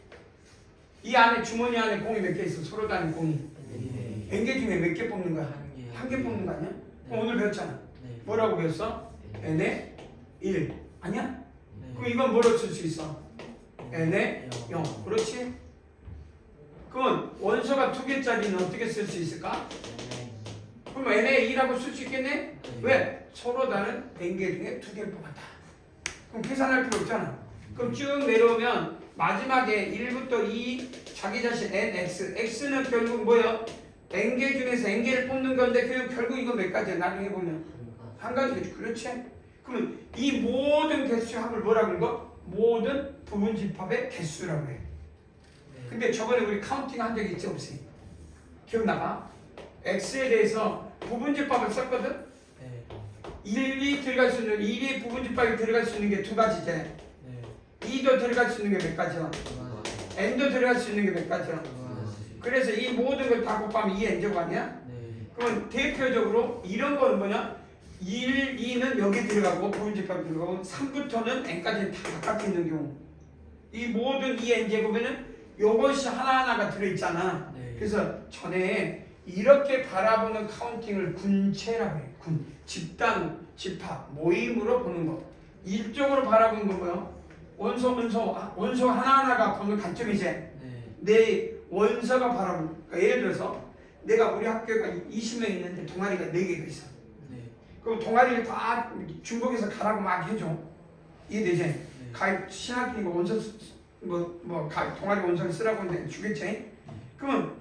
이 안에 주머니 안에 공이 몇 개 있어? 서로 다른 공이 n개 중에 몇 개 뽑는 거야? 한 개 뽑는 거 아니야? 그럼 오늘 배웠잖아. 뭐라고 배웠어? n에 1 아니야? 그럼 이건 뭐로 쓸 수 있어? n에 0 그렇지? 그럼 원소가 두 개짜리는 어떻게 쓸 수 있을까? 그럼 n에 2라고 쓸 수 있겠네? 왜? 서로 다른 n개 중에 두 개를 뽑았다. 그럼 계산할 필요 없잖아. 그럼 쭉 내려오면 마지막에 1부터 2 자기 자신 nx x는 결국 뭐야? n개 중에서 n개를 뽑는 건데 결국 이거 몇 가지야? 나중에 보면 한 가지겠지. 그렇지? 그러면 이 모든 개수의 합을 뭐라고 읽어? 모든 부분집합의 개수라고 해. 근데 저번에 우리 카운팅 한 적이 있지 없이? 기억나가? x에 대해서 부분집합을 썼거든? 1이 들어갈 수 있는 1이 부분집합이 들어갈 수 있는 게 두 가지지. 2도 들어갈 수 있는 게 몇 가지야? n도 들어갈 수 있는 게 몇 가지야? 그래서 이 모든 걸 다 곱하면 2n제곱 아니야? 그러면 대표적으로 이런 거는 뭐냐? 1, 2는 여기 들어가고 부분집합이 들어가고 3부터는 n까지 다 바깥에 있는 경우 이 모든 2n제곱에는 요것이 하나하나가 들어있잖아. 그래서 전에 이렇게 바라보는 카운팅을 군체라고 해. 집단, 집합, 모임으로 보는 거. 일적으로 바라보는 건 뭐야? 원소 하나하나가 보는 관점이지. 내 원서가 바라보는. 그러니까 예를 들어서 내가 우리 학교가 20명 있는데 동아리가 4개가 있어. 그럼 동아리를 다 중국에서 가라고 막 해줘. 이해되지? 가입 신학기니까 원서 동아리 원서를 쓰라고 했는데 주겠지? 그러면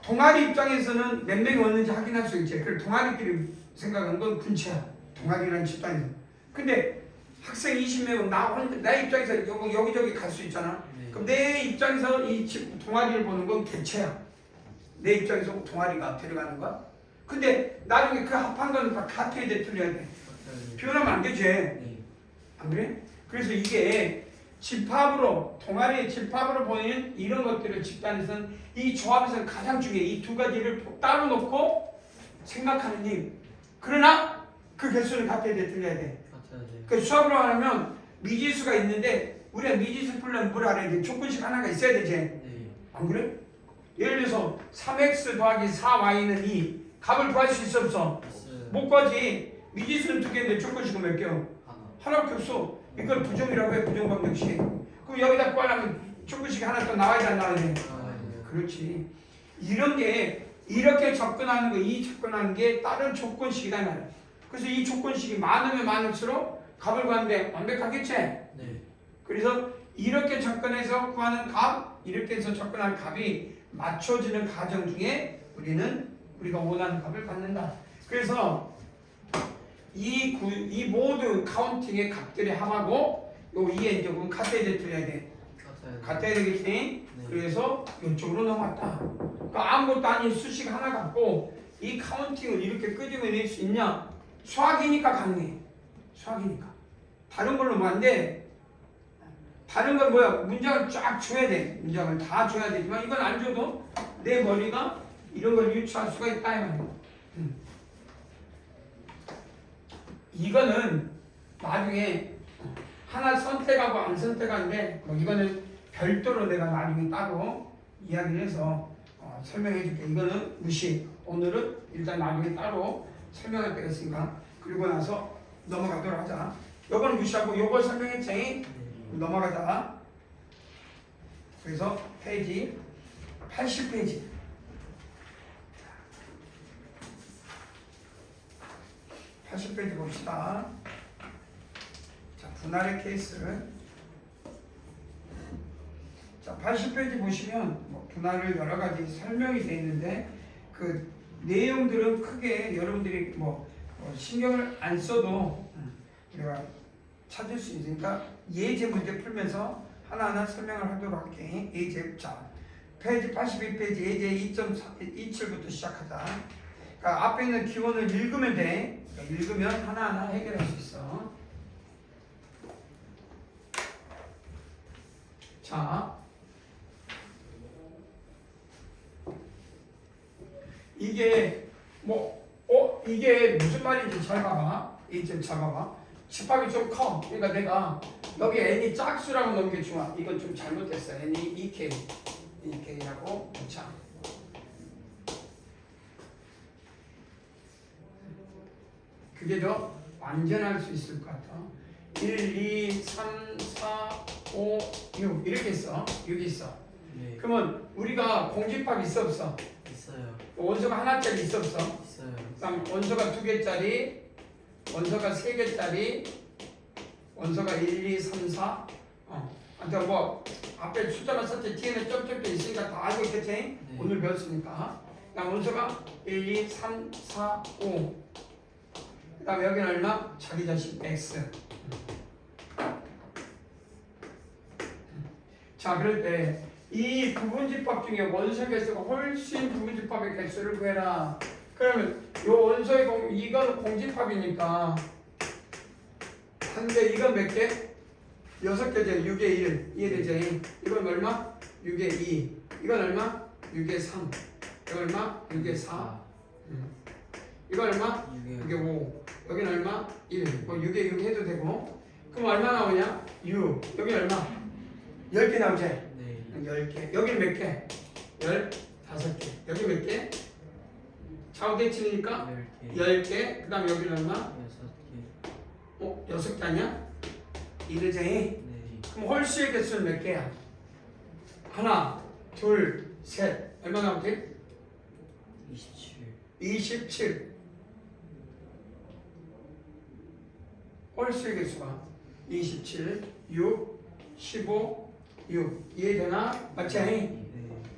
동아리 입장에서는 몇 명이 왔는지 확인할 수 있지. 그걸 동아리끼리 생각하는 건 군체야. 동아리라는 집단에서. 근데 학생 20명은 나 입장에서 여기저기 갈 수 있잖아. 그럼 내 입장에서 이 동아리를 보는 건 개체야. 내 입장에서 동아리가 들어가는 거야. 근데 나중에 그 합한 거는 다 같아야 돼, 틀려야 돼. 표현하면 안 되지. 안 그래? 그래서 이게 집합으로, 동아리의 집합으로 보이는 이런 것들을 집단에서는 이 조합에서는 가장 중요해. 이 두 가지를 따로 놓고 생각하는 일. 그러나 그 개수는 같아야 돼, 틀려야 돼. 그 수학으로 하면 미지수가 있는데 우리가 미지수 풀려면 뭘 알아야 돼? 조건식 하나가 있어야 되지. 안 그래? 예를 들어서 3x 더하기 4y는 2. 값을 구할 수 있어 없어? 못 구하지. 미지수는 두 개인데 조건식은 몇 개요? 하나밖에 없어. 이걸 부정이라고 해. 부정방정식. 그럼 여기다 구하려면 조건식이 하나 더 나와야 돼, 안 나와야 돼? 그렇지. 이런 게 이렇게 접근하는 거, 이 접근하는 게 다른 조건식이다 말이야. 그래서 이 조건식이 많으면 많을수록 값을 구하는데 완벽하겠지? 그래서 이렇게 접근해서 구하는 값, 이렇게 해서 접근하는 값이 맞춰지는 과정 중에 우리가 원하는 값을 받는다. 그래서 이 모든 카운팅의 값들의 합하고 요 2의 제곱은 같아야 돼, 틀려야 돼? 같아야 되겠지? 그래서 이쪽으로 넘어왔다. 그러니까 아무것도 아닌 수식 하나 갖고 이 카운팅을 이렇게 끄집어낼 수 있냐? 수학이니까 가능해. 수학이니까. 다른 걸로 뭐 안 돼. 다른 건 뭐야? 문장을 쫙 줘야 돼. 문장을 다 줘야 되지만 이건 안 줘도 내 머리가 이런 걸 유추할 수가 있다 이 말이야. 이거는 나중에 하나 선택하고 안 선택하는데 뭐 이거는 별도로 내가 나중에 따로 이야기를 해서 설명해 줄게. 이거는 무시. 오늘은 일단 나중에 따로 설명할 때가 있으니까 그리고 나서 넘어가도록 하자. 요거는 무시하고 요걸 설명했지? 네. 넘어가자. 그래서 페이지 80페이지. 80페이지 봅시다. 자, 분할의 케이스. 자, 80페이지 보시면 뭐 분할을 여러 가지 설명이 되어 있는데 그 내용들은 크게 여러분들이 신경을 안 써도 우리가 찾을 수 있으니까 예제 문제 풀면서 하나하나 설명을 하도록 할게. 예제. 자, 페이지 82페이지 예제 2.27부터 시작하자. 그러니까 앞에 있는 기원을 읽으면 돼. 그러니까 읽으면 하나하나 해결할 수 있어. 자, 이게 이게 무슨 말인지 잘 봐봐. 이제 잘 봐봐. 집합이 좀 커. 그러니까 내가 여기 n이 짝수라고 넣은 게 좋아. 이건 좀 잘못됐어. n이 2k라고 놓자. 그게 더 완전할 수 있을 것 같아. 1, 2, 3, 4, 5, 6 이렇게 있어. 6이 있어. 네. 그러면 우리가 공집합 있어 없어? 있어요. 원소가 하나짜리 있어 없어? 있어요. 그다음 원소가 2개짜리, 원소가 3개짜리, 원소가 1, 2, 3, 4. 근데 뭐 앞에 숫자만 썼지 뒤에는 점점도 있으니까 다 알고 있겠지? 네. 오늘 배웠으니까. 그다음 원소가 1, 2, 3, 4, 5. 그다음 여기는 얼마? 자기 자신 x. 자, 그럴 때 이 부분집합 중에 원소 개수가 훨씬 부분집합의 개수를 구해라. 그러면 요 원소의 이건 공집합이니까 한데 이건 몇 개? 6개죠. 6의 1 이해되지? 이건 얼마? 6의 2. 이건 얼마? 6의 3. 이건 얼마? 6의 4. 이건 얼마? 6의 5. 여기는 얼마? 1. 뭐 6의 6 해도 되고. 그럼 얼마 나오냐? 6. 여기 얼마? 10개 나오지? 네. 10개. 여기는 몇 개? 15개. 여기 몇 개? 좌우대칭이니까 10개. 10개. 그 다음 여기는 얼마? 6개. 6개 아니야? 이르지? 네. 그럼 홀수의 개수는 몇 개야? 하나, 둘, 셋. 얼마 나오지? 27. 27. 홀수의 개수가 27, 6, 15, 6. 이해되나? 맞지? 네.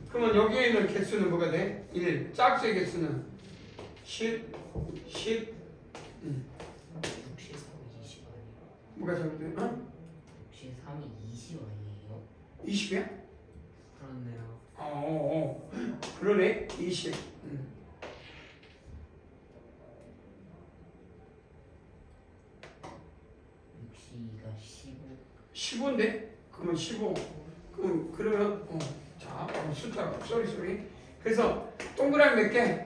그러면 여기에 있는 개수는 뭐가 돼? 1. 짝수의 개수는 10, 10. 63이 20 아니에요? 뭐가 잘못돼? 63이 20 아니에요? 20이야? 그렇네요. 그러네. 20. 62가 15 15인데? 그러면 15. 그러면 자, 숫자 쏘리. 그래서 동그라미 몇 개?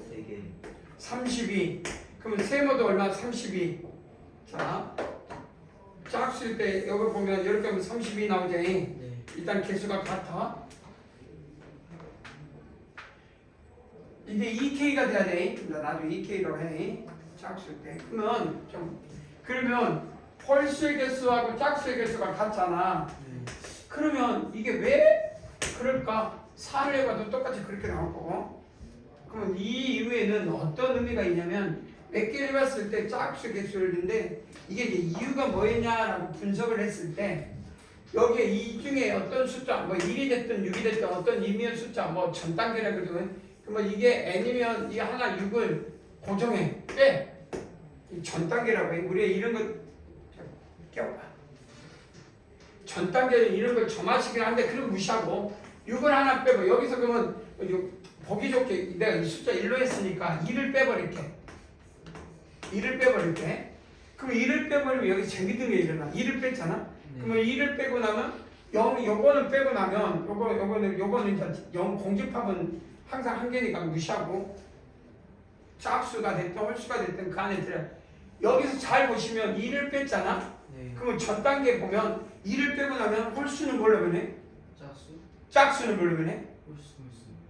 3개. 32. 그러면 세모도 얼마? 32. 자, 짝수일 때 여기 보면 이렇게 하면 32 나오지. 네. 일단 개수가 같아. 이게 2K가 돼야 돼. 나도 2K라고 해. 짝수일 때. 그러면 홀수의 개수하고 짝수의 개수가 같잖아. 네. 그러면 이게 왜 그럴까? 4를 해봐도 똑같이 그렇게 나올 거고. 그러면 이 이후에는 어떤 의미가 있냐면 몇 개를 봤을 때 짝수 개수를 했는데 이게 이제 이유가 뭐였냐라고 분석을 했을 때 여기에 이 중에 어떤 숫자 뭐 1이 됐든 6이 됐든 어떤 임의의 숫자 뭐 전 단계라 그러면 그러면 이게 n이면 이 하나 6을 고정해 빼. 전 단계라고 해. 우리가 이런 거 깨워봐. 전 단계는 이런 걸 점화시키긴 한데 그걸 무시하고 6을 하나 빼고 여기서 그러면 보기 좋게 내가 이 숫자 1로 했으니까 2를 빼버릴게. 2를 빼버릴게. 그럼 2를 빼버리면 여기 재밌는 게 일어나. 2를 뺐잖아. 네. 그러면 2를 빼고 나면 0, 요거는 빼고 나면 요거는 이제 0 공집합은 항상 한 개니까 무시하고 짝수가 됐든 홀수가 됐든 그 안에 들어. 여기서 잘 보시면 2를 뺐잖아. 네. 그러면 전 단계 보면 2를 빼고 나면 홀수는 뭘로 변해? 짝수? 짝수는 뭘로 변해? 홀수.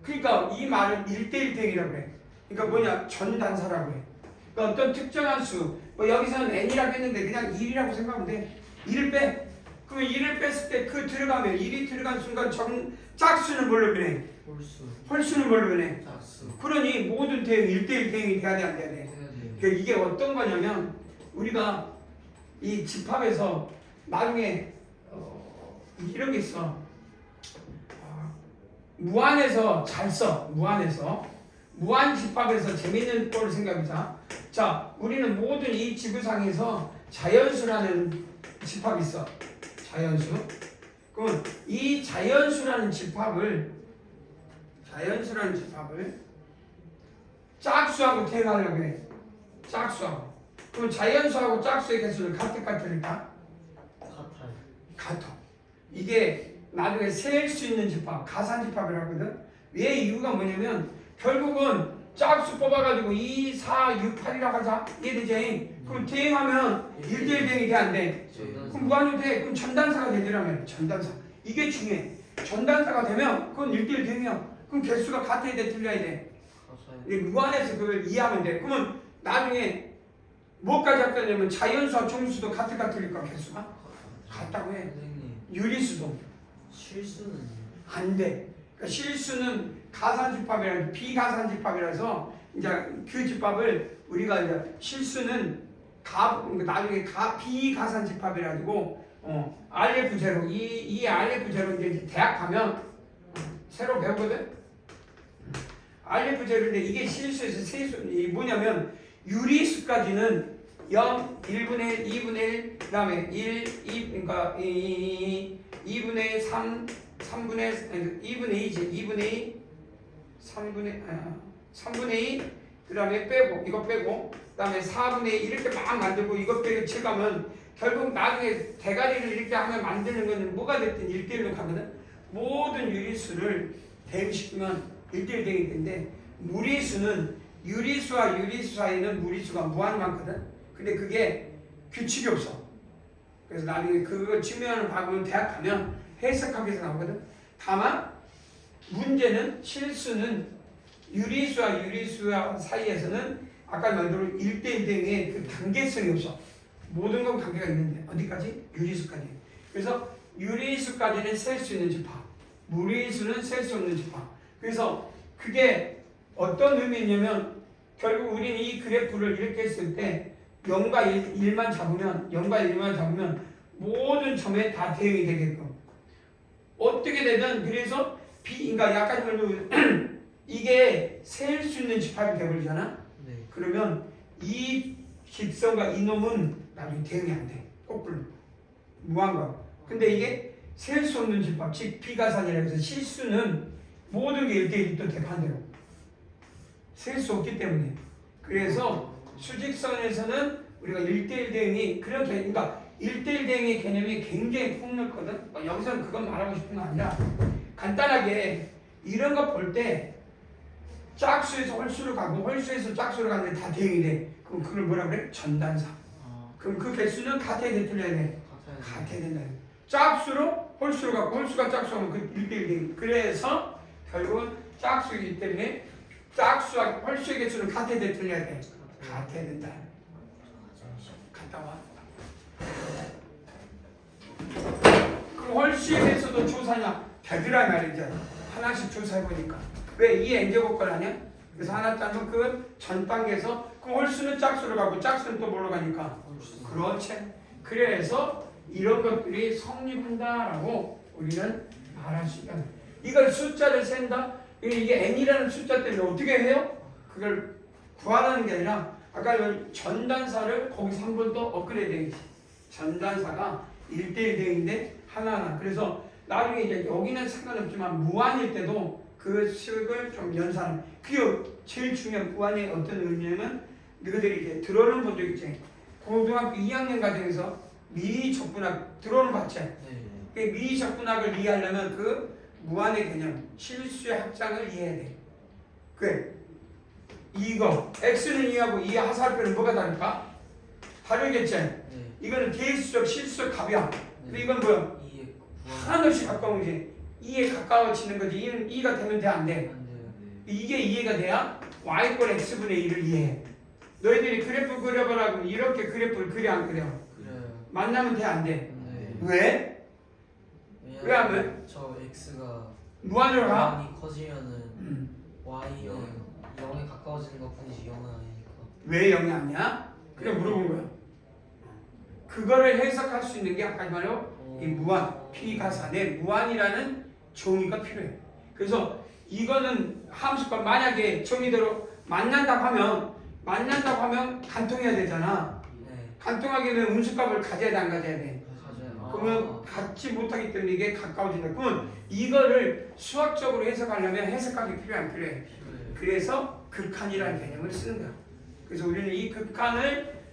그러니까 이 말은 1대1 대응이라고 해. 그러니까 뭐냐? 전단사라고 해. 그러니까 어떤 특정한 수, 뭐 여기서는 n이라고 했는데 그냥 1이라고 생각하면 돼. 1을 빼. 그러면 1을 뺐을 때 그 들어가면 1이 들어간 순간 짝수는 뭘로 변해? 홀수. 홀수는 뭘로 변해? 짝수. 그러니 모든 대응 1대1 대응이 돼야 돼, 안 돼야 돼? 해야 돼요. 그러니까 이게 어떤 거냐면 우리가 이 집합에서 나중에 이런 게 있어. 무한에서 잘 써. 무한 집합에서 재밌는 꼴을 생각해보자. 자, 우리는 모든 이 지구상에서 자연수라는 집합이 있어. 자연수. 그러면 이 자연수라는 집합을 짝수하고 대응하려고 해. 짝수하고. 그럼 자연수하고 짝수의 개수는 같을까? 같아요. 같아. 이게 나중에 셀 수 있는 집합, 가산 집합이라고 하거든. 왜 이유가 뭐냐면 결국은 짝수 뽑아가지고 2, 4, 6, 8이라고 하자. 이해되지? 그럼 대응하면 1대1 대응이 돼, 안 돼? 그럼 무한으로 돼. 그럼 전단사가 되더라면 전단사. 이게 중요해. 전단사가 되면 그건 1대1 대응이야. 그럼 개수가 같아야 돼, 틀려야 돼? 같아요. 무한에서 그걸 이해하면 돼. 그러면 나중에 뭐까지 합하냐면 자연수와 정수도 같을까 틀릴까 개수가? 같다고 해. 선생님, 유리수도 실수는 안 돼. 그러니까 실수는 가산집합이라 비가산 집합이라서 이제 그 집합을 우리가 이제 실수는 나중에 비가산 집합이라 가지고 RF0 이 RF0 이제 대학 가면 새로 배우거든. RF0인데 이게 실수에서 세수 이 뭐냐면 유리수까지는 0, 1분의 1, 2분의 1, 그 다음에 1, 2, 그러니까 2분의 3, 3분의 2분의 2지 2분의 2, 3분의 2, 그 다음에 빼고 이거 빼고 그 다음에 4분의 2 이렇게 막 만들고 이거 빼고 칠가면 결국 나중에 대가리를 이렇게 하면 만드는 거는 뭐가 됐든 1대1로 가거든. 모든 유리수를 대입시키면 1대1 대응이 되는데 무리수는 유리수와 유리수 사이는 무리수가 무한 많거든. 근데 그게 규칙이 없어. 그래서 나중에 그거 증명을 받으면 대학 가면 해석하기 위해서 나오거든. 다만 문제는 실수는 유리수와 유리수와 사이에서는 아까 말대로 1대1 대응의 그 단계성이 없어. 모든 건 관계가 있는데 어디까지? 유리수까지. 그래서 유리수까지는 셀 수 있는 집합, 무리수는 셀 수 없는 집합. 그래서 그게 어떤 의미냐면 결국 우리는 이 그래프를 이렇게 했을 때 0과 1만 잡으면 모든 점에 다 대응이 되게끔 어떻게 되든 그래서 그러니까 약간 말로 이게 셀 수 있는 집합이 되버리잖아. 네. 그러면 이 직선과 이놈은 나중에 대응이 안 돼. 거꾸로 무한과. 근데 이게 셀 수 없는 집합, 즉 비가산이라고 해서 실수는 모든 게 1대1 또 대반대로 셀 수 없기 때문에. 그래서 수직선에서는 우리가 1대1 대응이 그런 그러니까 1대1 대응의 개념이 굉장히 폭넓거든. 여기서는 그건 말하고 싶은 거 아니라 간단하게 이런 거 볼 때 짝수에서 홀수로 가고 홀수에서 짝수로 가는데 다 대응이 돼. 그럼 그걸 뭐라 그래? 전단사. 그럼 그 개수는 같아야 돼, 틀려야 돼? 같아야 된다. 짝수로 홀수로 가고 홀수가 짝수하면 그 1대1 대응. 그래서 결국은 짝수이기 때문에 짝수와 홀수의 개수는 같아야 돼, 틀려야 돼? 같아야 된다. 갔다 와. 그럼 홀수에 대해서도 조사냐? 되더라 말이죠. 하나씩 조사해보니까. 왜? 이 n제곱걸 아니야? 그래서 하나 짜면 그 전 단계에서 그럼 홀수는 짝수로 가고 짝수는 또 뭘로 가니까? 그렇지. 그래서 이런 것들이 성립한다라고 우리는 말할 수 있다. 이걸 숫자를 센다? 이게 n이라는 숫자 때문에 어떻게 해요? 그걸 구하라는 게 아니라 아까 전단사를 거기서 한 번 더 업그레이드 해야지. 전단사가 1대1 대응인데 하나하나. 그래서 나중에 이제 여기는 상관없지만 무한일 때도 그 식을 좀 연산하는. 그게 제일 중요한 무한의 어떤 의미냐면 너희들이 이제 들어는 본 적 있지. 고등학교 2학년 과정에서 미적분학 들어는 봤지. 그 미적분학을 이해하려면 그 무한의 개념, 실수의 합장을 이해해야 돼. 그래. 이거 x는 2하고 2의 하살표는 뭐가 다를까? 다르겠지? 이거는 개수적 실수적 값이야. 근데 이건 뭐야? 하나씩 가까운 거지. 2에 가까워지는 거지. 2는 2가 되면 돼, 안 돼? 이게 이해가 돼야 y꼴 x분의 1을 이해해. 너희들이 그래프 그려보라 그러면 이렇게 그래프를 그려 안 그려? 그래요. 만나면 돼 안 돼? 네. 왜? 왜냐면 저 x가 무한으로 가? 많이 커지면은 y는 0에 가까워지는 것 뿐이지 0은 아니니까. 왜 0이 아니야? 그래 물어본 거야. 그거를 해석할 수 있는 게 아까 말로 이 무한, P가산에 무한이라는 정의가 필요해. 그래서 이거는 함수가 만약에 정의대로 만난다고 하면 간통해야 되잖아. 네. 간통하게 되면 음수값을 가져야 돼 안 가져야 돼? 가져요. 그러면 갖지 못하기 때문에 이게 가까워진다. 그러면 이거를 수학적으로 해석하려면 해석하기 필요해 안 필요해? 필요해요. 그래서 극한이라는 개념을 쓰는 거야. 그래서 우리는 이 극한을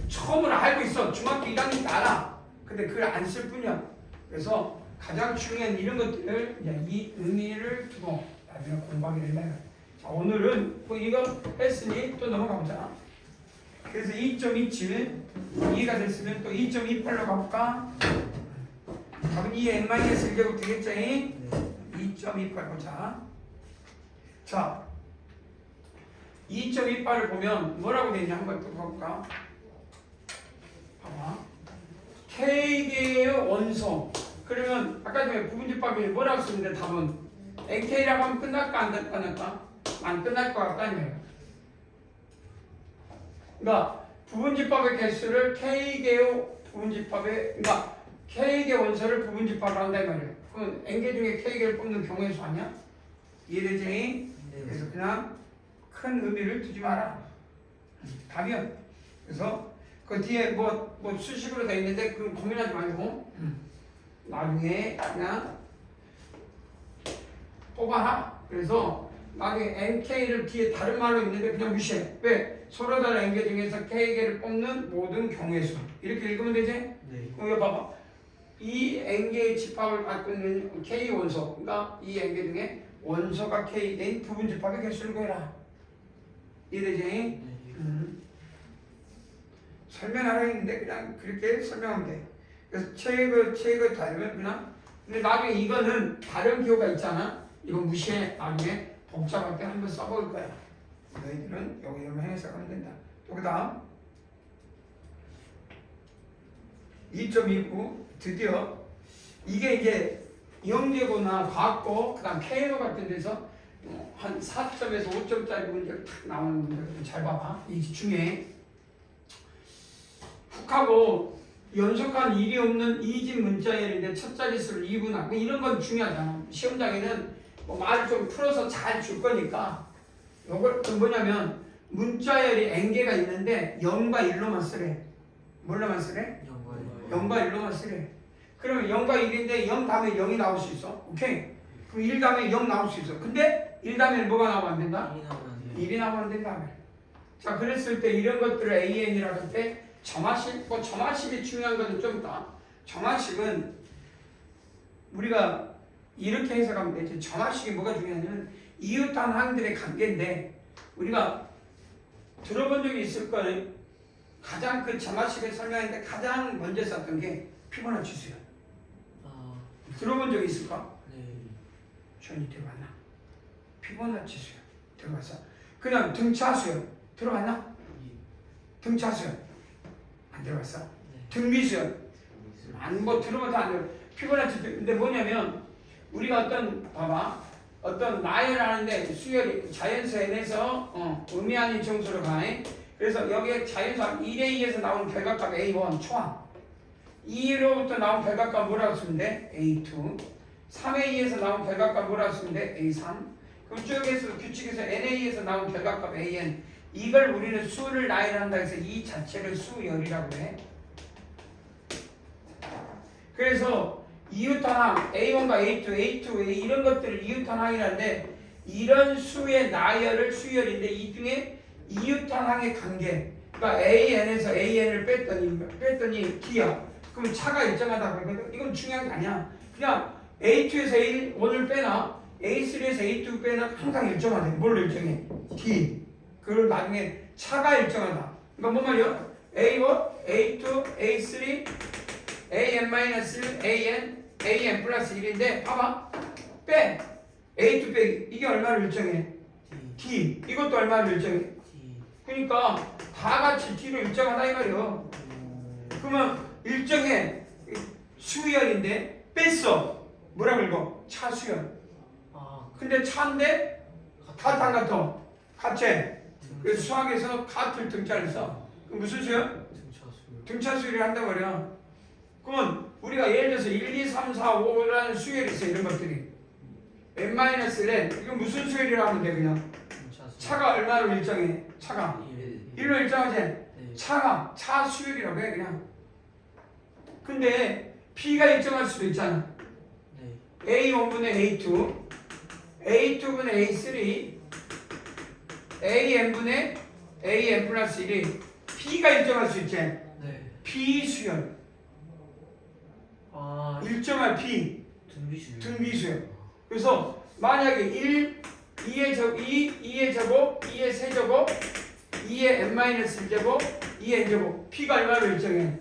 처음으로 알고 있어. 중학교 1학년 때 알아. 근데 그걸 안 쓸 뿐이야. 그래서 가장 중요한 이런 것들을 이제 이 의미를 두고 나중에 공부하게 된다. 자, 오늘은 뭐 이거 했으니 또 넘어가 보자. 그래서 2.27 이해가 됐으면 또 2.28로 가볼까? 답은 2n-1제곱 되겠죠? 2.28 보자. 자, 2.28을 보면 뭐라고 되어 있냐 한번 또 볼까? 봐봐. K개의 원소. 그러면 아까 전에 부분집합이 뭐라고 쓰는데 답은 NK라고 하면 끝날까 안 끝날까? 안 끝날 것 같다 이거예요. 그러니까 부분집합의 개수를 K개의 부분집합의 그러니까 K개 원소를 부분집합을 한다 이 말이에요. 그럼 N개 중에 K개를 뽑는 경우의 수 아니야? 이해되지? 네. 그래서 그냥 큰 의미를 두지 마라. 답이야. 그래서 그 뒤에 뭐 수식으로 돼 있는데 그건 고민하지 말고 나중에 그냥 뽑아라. 그래서 나중에 NK를 뒤에 다른 말로 있는데 그냥 무시해. 왜? 서로 다른 N개 중에서 K개를 뽑는 모든 경우의 수. 이렇게 읽으면 되지? 네. 그럼 이거 봐봐. 이 N개의 집합을 갖고 있는 K 원소. 그러니까 이 N개 중에 원소가 K인 부분집합의 개수를 구해라. 이해되지? 네. 설명하라 했는데 그냥 그렇게 설명하면 돼. 그래서 책을 다르면 그냥 근데 나중에 이거는 다른 기호가 있잖아. 이건 무시해. 나중에 복잡할 때 한번 써볼 거야. 너희들은 여기서만 해석하면 된다. 또 그 다음 2.29 드디어 이게 이제 영재고나 과학고 그 다음 K로 같은 데서 한 4점에서 5점짜리 문제가 탁 나오는 문제를 잘 봐봐. 이 중에 훅하고 연속한 일이 없는 이집 문자열인데 첫 자릿수를 2분할 이런 건 중요하잖아. 시험장에는 뭐 말을 좀 풀어서 잘 줄 거니까 이걸 뭐냐면 문자열이 n개가 있는데 0과 1로만 쓰래. 뭘로만 쓰래? 0과 1로만 쓰래. 그러면 0과 1인데 0 다음에 0이 나올 수 있어. 오케이? 그럼 1 다음에 0 나올 수 있어. 근데 1 다음에 뭐가 나오면 안 된다? 1이 나오면 안 된다. 자, 그랬을 때 이런 것들을 AN이라고 할 때 점화식, 점화식이 중요한 것은 좀 있다. 점화식은 우리가 이렇게 해석하면 되지. 점화식이 뭐가 중요하냐면 이웃한 항들의 관계인데 우리가 들어본 적이 있을 거예요. 가장 그 점화식을 설명하는데 가장 먼저 썼던 게 피보나치수야. 들어본 적이 있을까? 네. 전이 들어봤나? 피보나치수야. 들어봤어? 그냥 등차수야. 들어봤나? 등차수야. 안 들어봤어? 등비수야. 뭐 들어봐도 안 들어. 피보나치. 근데 뭐냐면 우리가 어떤 나열 하는데 수열이 자연수 n에서 의미 아닌 정수로 가네. 그래서 여기에 자연수 1에 2에서 나오는 결과값 A1 초항 2로부터 나온 결과값 뭐라고 쓰면 돼? A2 3에 2에서 나온 결과값 뭐라고 쓰면 돼? A3 그럼 쭉에서 규칙에서 n에 2에서 나온 결과값 AN 이걸 우리는 수를 나열한다 해서 이 자체를 수열이라고 해. 그래서 이웃한항 A1과 A2, A2, A 이런 것들을 이웃한항이라는데 이런 수의 나열을 수열인데 이 중에 이웃한항의 관계 그러니까 AN에서 AN을 뺐더니 D야. 그럼 차가 일정하다고 했거든. 이건 중요한 게 아니야. 그냥 A2에서 A1을 빼나 A3에서 A2 빼나 항상 일정하대. 뭘 일정해? D. 그리고 나중에 차가 일정하다. 그러니까 뭔 말이야? A1, A2, A3, AN-1, AN 플러스 1인데 봐봐. 빼. A2 빼기. 이게 얼마를 일정해? D. 이것도 얼마를 일정해? 그러니까 다 같이 D로 일정하다 이 말이에요. 그러면 일정의 수열인데 뺐어. 뭐라고 읽어? 차수열. 아 근데 차인데 같아 안 같아? 같지? 그래서 수학에서 같을 등자를 써. 그럼 무슨 수열? 등차수. 등차 수열을 한단 말이야. 그러면 우리가 예를 들어서 1, 2, 3, 4, 5라는 수열이 있어. 이런 것들이. n-n 이건 무슨 수열이라고 하면 돼 그냥. 등차수. 차가 얼마로 일정해? 차가 1로 일정하지? 네. 차가 차 수열이라고 해 그냥. 근데 P가 일정할 수도 있잖아. 네. A1분의 A2, A2분의 A3, AN분의 AN 플러스 1이 P가 일정할 수 있지. 네. P 수열. 아 일정할 P 등비수. 등비수열. 그래서 만약에 1, 2의 제곱, 2의 제곱, 2의 세제곱, 2의 n-1제곱, 2의 n제곱. P가 얼마로 일정해?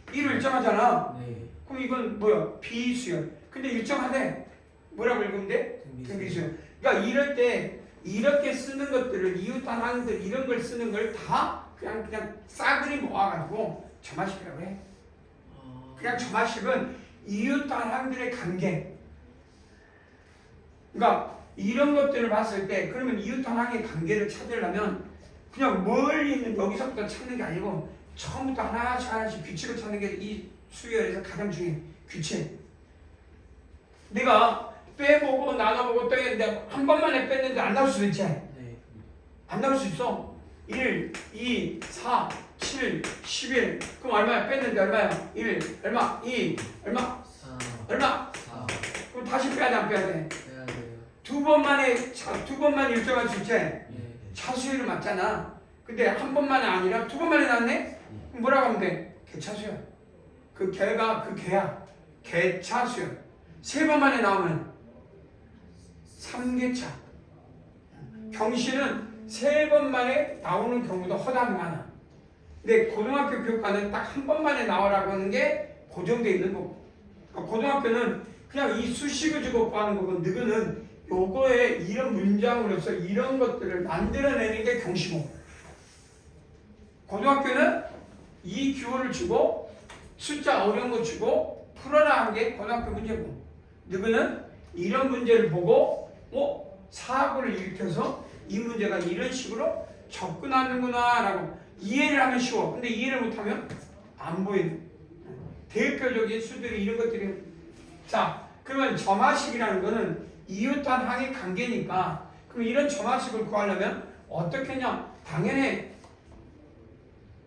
1로 일정하잖아. 네. 그럼 이건 뭐야? 비수열. 근데 일정하대. 뭐라고 읽으면 돼? 등비수열. 그러니까 이럴 때 이렇게 쓰는 것들을 이웃단항들 이런 걸 쓰는 걸 다 그냥 싸그리 모아가지고 점화식이라고 해. 아 그냥 점화식은 이웃단항들의 관계. 그러니까 이런 것들을 봤을 때 그러면 이웃단항의 관계를 찾으려면 그냥 멀리 있는 여기서부터 찾는 게 아니고 처음부터 하나씩 규칙을 찾는 게 이 수열에서 가장 중요해. 규칙. 내가 빼보고 나눠보고 또 했는데 한 번만에 뺐는데 안 나올 수도 있지. 네. 안 나올 수 있어. 1, 2, 4, 7, 11. 그럼 얼마야? 뺐는데 얼마야? 1, 얼마? 2, 얼마? 4. 얼마? 4. 그럼 다시 빼야 돼, 안 빼야 돼? 빼야 돼요. 두 번만 일정할 수 있지? 네. 차수열을 맞잖아. 근데 한 번만이 아니라 두 번만에 나왔네? 그럼 뭐라고 하면 돼? 개차수열. 그 개가 그 개야. 개차수열. 세 번만에 나오면 삼개차. 경시는 세 번만에 나오는 경우도 허다하게 많아. 근데 고등학교 교육과는 딱 한 번만에 나오라고 하는 게 고정되어 있는 거고. 그러니까 고등학교는 그냥 이 수식을 주고 구하는 거고, 너희는 요거에 이런 문장으로서 이런 것들을 만들어내는 게 경시고. 고등학교는 이 기호를 주고 숫자 어려운 거 주고 풀어라 한 게 고등학교 문제고, 너희는 이런 문제를 보고 사고를 일으켜서 이 문제가 이런 식으로 접근하는구나 라고 이해를 하면 쉬워. 근데 이해를 못하면 안 보이는 대표적인 수들이 이런 것들이. 자, 그러면 점화식이라는 거는 이웃한 항의 관계니까, 그럼 이런 점화식을 구하려면 어떻게 했냐? 당연히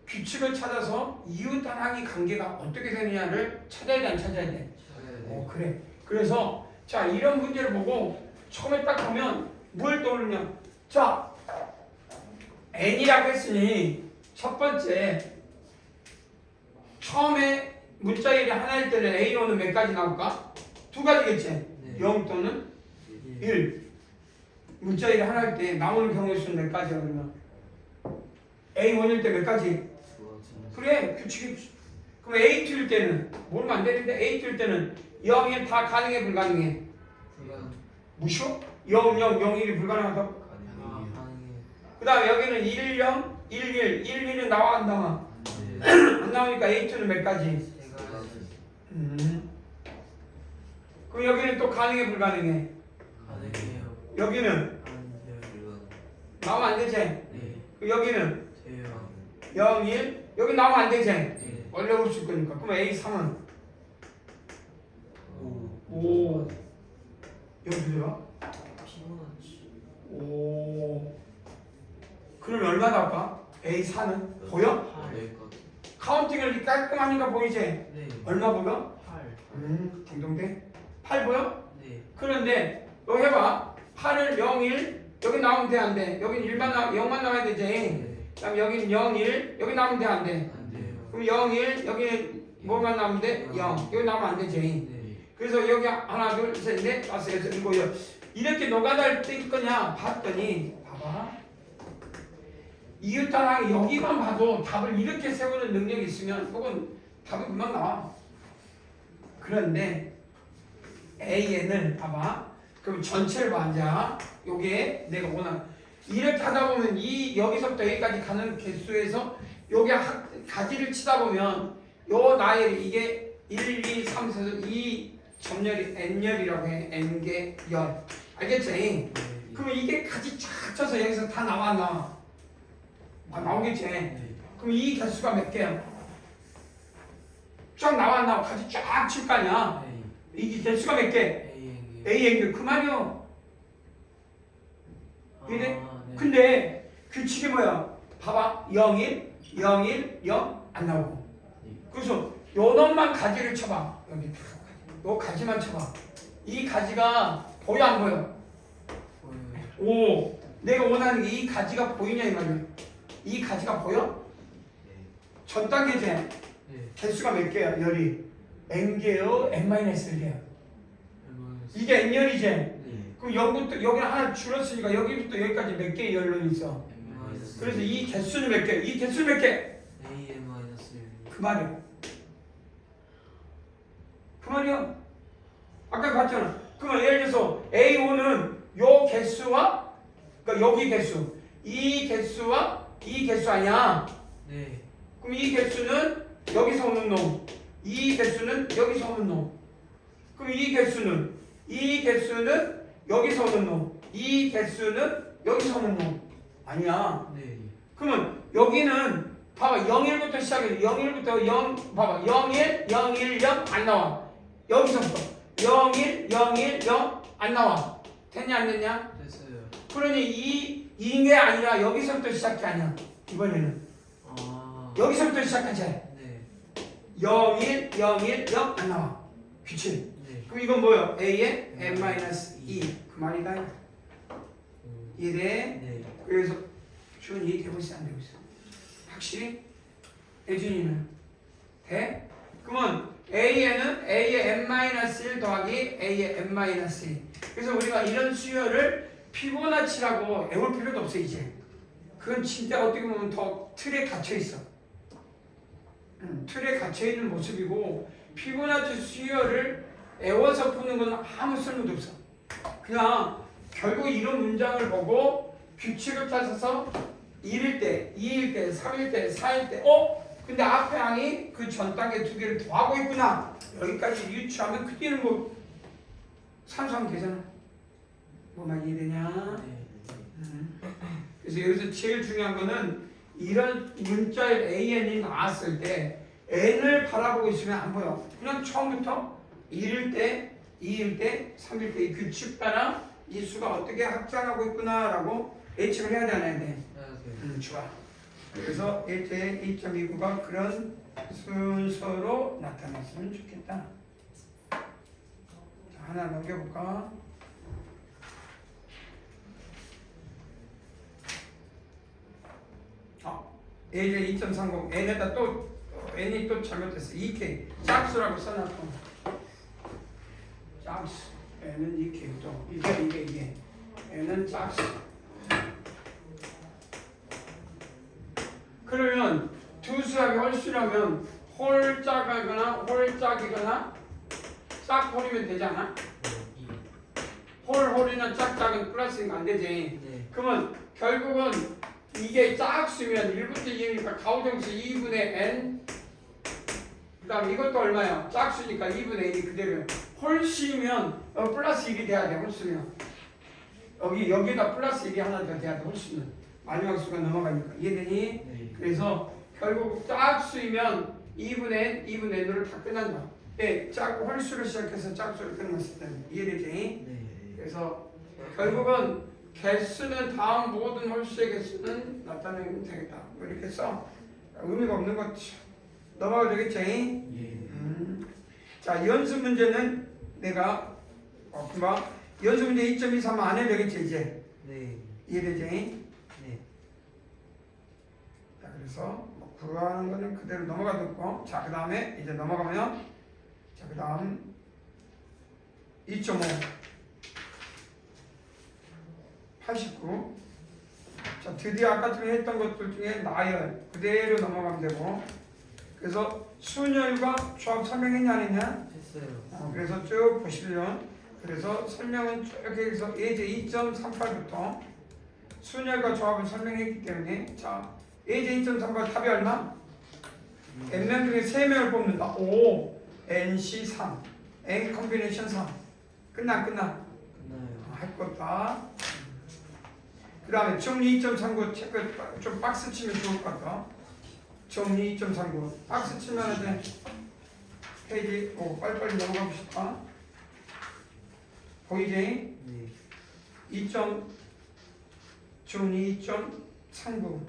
규칙을 찾아서 이웃한 항의 관계가 어떻게 되느냐를 찾아야 돼, 안 찾아야 돼? 그래. 그래서 자, 이런 문제를 보고 처음에 딱 보면 뭘 떠오르냐? 자, n이라고 했으니 첫 번째 처음에 문자일이 하나일 때는 a1은 몇 가지 나올까? 두 가지겠지? 네. 0 또는 1. 문자일이 하나일 때 나오는 경우의 수는 몇 가지야 그러면? a1일 때 몇 가지? 그래, 규칙이. 그럼 a2일 때는 모르면 안 되는데 a2일 때는 0, 1 다 가능해 불가능해? 불가능. 무쇼? 0, 0, 0, 1이 불가능하다고? 아 가능해요. 그 다음에 여기는 1, 0, 1, 1, 1, 1은 나와 안 나와? 안 나오니까 A2는 몇 가지? 제가 그럼 여기는 또 가능해 불가능해? 가능해요. 여기는 안 돼요. 나오면 안 되지? 네. 그 여기는 돼요. 0, 1, 여기 나오면 안 되지? 네. 원래 없을 거니까. 그럼 A3은 5. 5. 여기 들어가? 피곤하지. 5. 그럼 얼마 나올까? A4는? 보여? 8. 카운팅을 깔끔하니까 보이지? 네. 얼마 보여? 8. 딩동대? 8 보여? 네. 그런데 너 해봐. 8을 0, 1 여기 나오면 돼 안 돼? 여긴 0만 나와야 되지. 네. 그다음 여기는 0, 1 여기 나오면 돼 안 돼? 안 돼요. 그럼 0, 1 여기는 뭐만 나오면 돼? 0 여기 나오면 안 되지. 네. 그래서 여기 하나 둘 셋 넷 다섯 여섯 일곱 여덟 이렇게 노가다를 뜰 거냐 봤더니 봐봐. 이웃따라 여기만 봐도 답을 이렇게 세우는 능력이 있으면 혹은 답은 금방 나와. 그런데 AN을 봐봐. 그럼 전체를 봐. 앉아. 요게 내가 원하는 이렇게 하다 보면 이 여기서부터 여기까지 가는 개수에서 여기 가지를 치다 보면 요 나열이 이게 1, 2, 3, 4, 2 점열이 n열이라고 해. n개 열. 알겠지? 네. 그러면 이게 가지 쫙 쳐서 여기서 다 나와 안 나와? 아, 나오겠지? 네. 그럼 이 개수가 몇 개야? 쫙 나와 안 나와? 가지 쫙 칠 거 아니야? 네. 이 개수가 몇 개? A A, N, 그 말이요. 이래? 네. 근데 규칙이 뭐야? 봐봐. 0, 1, 0, 1, 0 안 나오고. 그래서 요 놈만 가지를 쳐봐. 여기 요 가지만 쳐봐. 이 가지가 보여 안 보여? 보여요. 오, 내가 원하는 게 이 가지가 보이냐 이 말이야. 이 가지가 보여? 전 단계제 네. 개수가 몇 개야? 열이 n개요, n-1개야. 마이너스. 이게 n열이지? 네. 그럼 0부터 여기는 하나 줄었으니까 여기부터 여기까지 몇 개의 열론이 있어? 마이너스. 그래서 이 개수는 몇 개? 이 개수는 몇 개? A 마이너스 1. 그 말이야. 그 말이야. 아까 봤잖아. 그러면 예를 들어서 A5는 요 개수와 그러니까 여기 개수, 이 개수와 이 개수 아니야. 네. 그럼 이 개수는 여기서 오는 놈, 이 개수는 여기서 오는 놈. 그럼 이 개수는 여기서 오는 놈, 이 개수는 여기서 오는 놈. 아니야. 네. 그러면 여기는 봐봐 01부터 시작해. 01부터 0 봐봐 01, 010 안 나와. 여기서부터 01, 010 안 나와. 됐냐 안 됐냐? 됐어요. 그러니 이게 아니라 여기서부터 시작해 아니야. 이번에는 아. 여기서부터 시작하자. 네. 01, 010 안 나와. 그치? 네. 그럼 이건 뭐야? A의 n-2 그 말이다. 이래. 네. 그래서 준이 되고 있어 안 되고 있어? 확실히? 애준이는 돼? 그러면 A에는 A의 n-1 더하기 A의 n-2. 그래서 우리가 이런 수열을 피보나치라고 애울 필요도 없어 이제. 그건 진짜 어떻게 보면 더 틀에 갇혀 있어. 틀에 갇혀 있는 모습이고 피보나치 수열을 애워서 푸는 건 아무 쓸모도 없어. 그냥 결국 이런 문장을 보고 규칙을 따져서 1일 때, 2일 때, 3일 때, 4일 때 근데 앞에 항이 그 전 단계 두 개를 더하고 있구나. 여기까지 유추하면 그때는 뭐 산수하면 되잖아. 뭐만 이해되냐? 그래서 여기서 제일 중요한 거는 이런 문자의 AN이 나왔을 때 N을 바라보고 있으면 안 보여. 그냥 처음부터 1일 때, 2일 때, 3일 때 이 규칙 따라 이 수가 어떻게 확장하고 있구나라고 예측을 해야 되나야 돼. 네. 좋아. 그래서 1대 2.29가 그런 순서로 나타났으면 좋겠다. 자, 하나 넘겨볼까? A제 2.30 N에다 또 N이 또 잘못됐어. 2K 짝수라고 써놨고 짝수 N은 2K 또 이게 N은 짝수. 그러면 두 수합이 홀수라면 홀짝하거나 홀짝이거나 짝홀이면 되잖아. 홀홀이나 짝짝은 플러스니까 안 되지. 네. 그러면 결국은 이게 짝수면 1부터 2니까 가우정수 2분의 n 그 다음에 이것도 얼마야? 짝수니까 2분의 n이 그대로야. 홀수면 플러스 1이 돼야 돼. 홀수면 여기다 플러스 1이 하나 더 돼야 돼. 홀수는 마지막 수가 넘어가니까. 이해되니? 네. 그래서 결국 짝수이면 2분의 n으로 다 끝난다. 예, 홀수로 시작해서 짝수로 끝났을 때 이해되지? 네. 그래서 결국은 개수는 다음 모든 홀수의 개수는 나타내면 되겠다. 뭐 이렇게 써. 의미가 없는 것 넘어가도 되겠지? 예. 자, 연습 문제는 내가 금방 연습 문제 2.23 안 해도 되겠지 이제? 네. 이해되지? 네. 자, 그래서 뭐 구하는 거는 그대로 넘어가도 있고, 자, 그 다음에 이제 넘어가면, 자, 그 다음 2.5 89. 자, 드디어 아까쯤에 했던 것들 중에 나열 그대로 넘어가면 되고, 그래서 순열과 조합 설명했냐 안 했냐? 했어요. 그래서 쭉 보시면, 그래서 설명은 쭉 해서 예제 2.38부터 순열과 조합을 설명했기 때문에 자 AJ 2.3과 답이 얼마? n명 중에 3명을 뽑는다. 오 NC 3 N 컨비네이션 3 끝나 끝나요. 할 거다. 그 다음에 정리 2.39 체크 좀 박스 치면 좋을 것 같다. 정리 2.39 박스 치면 이제 페이지 빨리빨리 넘어가 봅시다. 보이지? 네. 2점 정리 2.39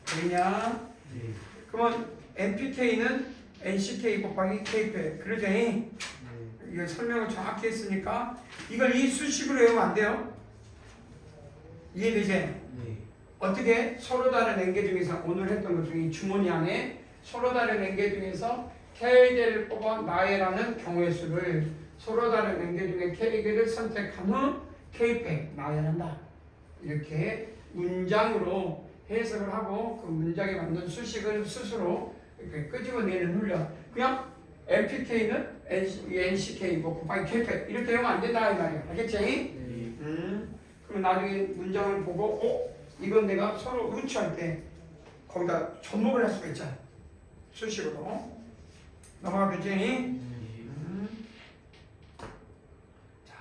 보이냐? 네. 그러면 NPK는 NCK 곱하기 K패 그러지? 네. 이거 설명을 정확히 했으니까 이걸 이 수식으로 외우면 안 돼요? 이해되지? 네. 어떻게 서로 다른 랭게 중에서 오늘 했던 것 중에 이 주머니 안에 서로 다른 랭게 중에서 K개를 뽑아 나에라는 경우의 수를 서로 다른 랭게 중에 K개를 선택한 후 K팩 나에란다. 이렇게 문장으로 해석을 하고 그 문장에 맞는 수식을 스스로 이렇게 끄집어내는 훈련. 그냥 MPK는 NCK 뭐 곱하기 K팩 이렇게 하면 안 된다 이 말이야. 알겠지? 네. 그럼 나중에 문장을 보고 이건 내가 서로 응치할 때 거기다 접목을 할 수가 있잖아. 수식으로. 넘어가겠지? 자,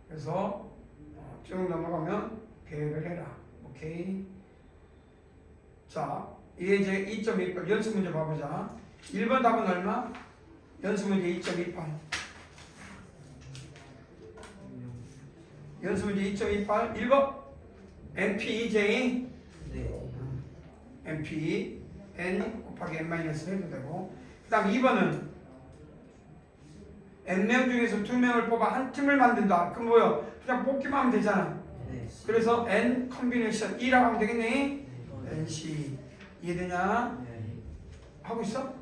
그래서 쭉 넘어가면 배열을 해라. 오케이. 자, 이제 2.28 연습 문제 봐보자. 1번 답은 얼마? 연습 문제 2.28. 연습 문제 2.28 1번 NPJ 네. NP N 곱하기 N- 해도 되고 그 다음 2번은 N명 중에서 2명을 뽑아 한 팀을 만든다. 그럼 뭐요? 그냥 뽑기만 하면 되잖아. 네. 그래서 N 컨비네이션 E라고 하면 되겠네. 네. NC 이해되냐? 네. 하고 있어?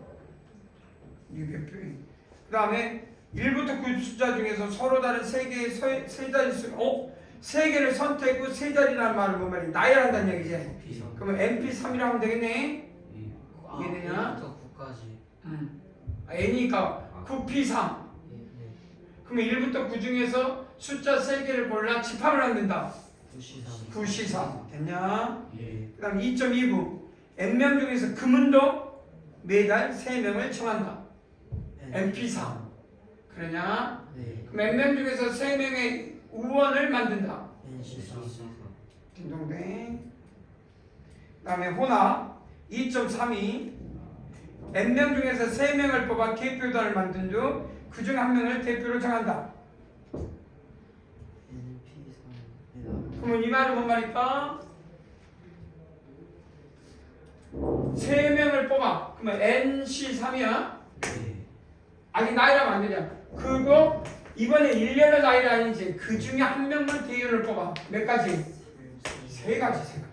그 다음에 1부터 9 숫자 중에서 서로 다른 세 개의 세 자리 수, 세 개를 선택 후 세 자리라는 말은 뭔 말이야? 나열한다는 얘기지. 비선. 그러면 NP3이라고 하면 되겠네. 아, 이해되냐? 1부터 9까지. N이니까 9P3. 네. 그러면 1부터 9 중에서 숫자 3개를 골라 집합을 한다. 9C3. 9C3. 됐냐? 예. 그 다음 2.29. N명 중에서 금운동 매달 3명을 청한다. NP3. 그러냐? 네. 그럼 N명 중에서 3명의 우원을 만든다. NC3. 딩동댕. 그 다음에 호나 2.32. N명 중에서 3명을 뽑아 K표단을 만든 중 그중 한 명을 대표로 정한다. NP3. 그러면 이 말은 뭔 말일까? 3명을 뽑아. 그러면 NC3이야. 네. 아니 나이라면 안 되냐. 그리고 이번에 1년의 나이가 아니지. 그 중에 한 명만 대의원을 뽑아. 몇 가지? 3가지. 3가지.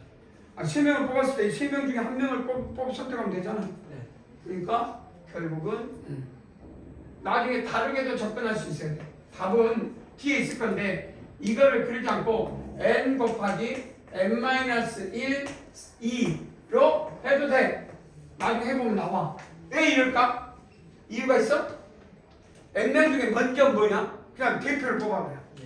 아, 3명을 뽑았을 때 3명 중에 한 명을 뽑 선택하면 되잖아. 네. 그러니까 결국은 나중에 다르게도 접근할 수 있어야 돼. 답은 뒤에 있을 건데 이거를 그리지 않고 n 곱하기 n-1, 2로 해도 돼. 나중에 해보면 나와. 왜 이럴까? 이유가 있어? n명 중에 먼저 뭐냐? 그냥 대표를 뽑아버려. 네.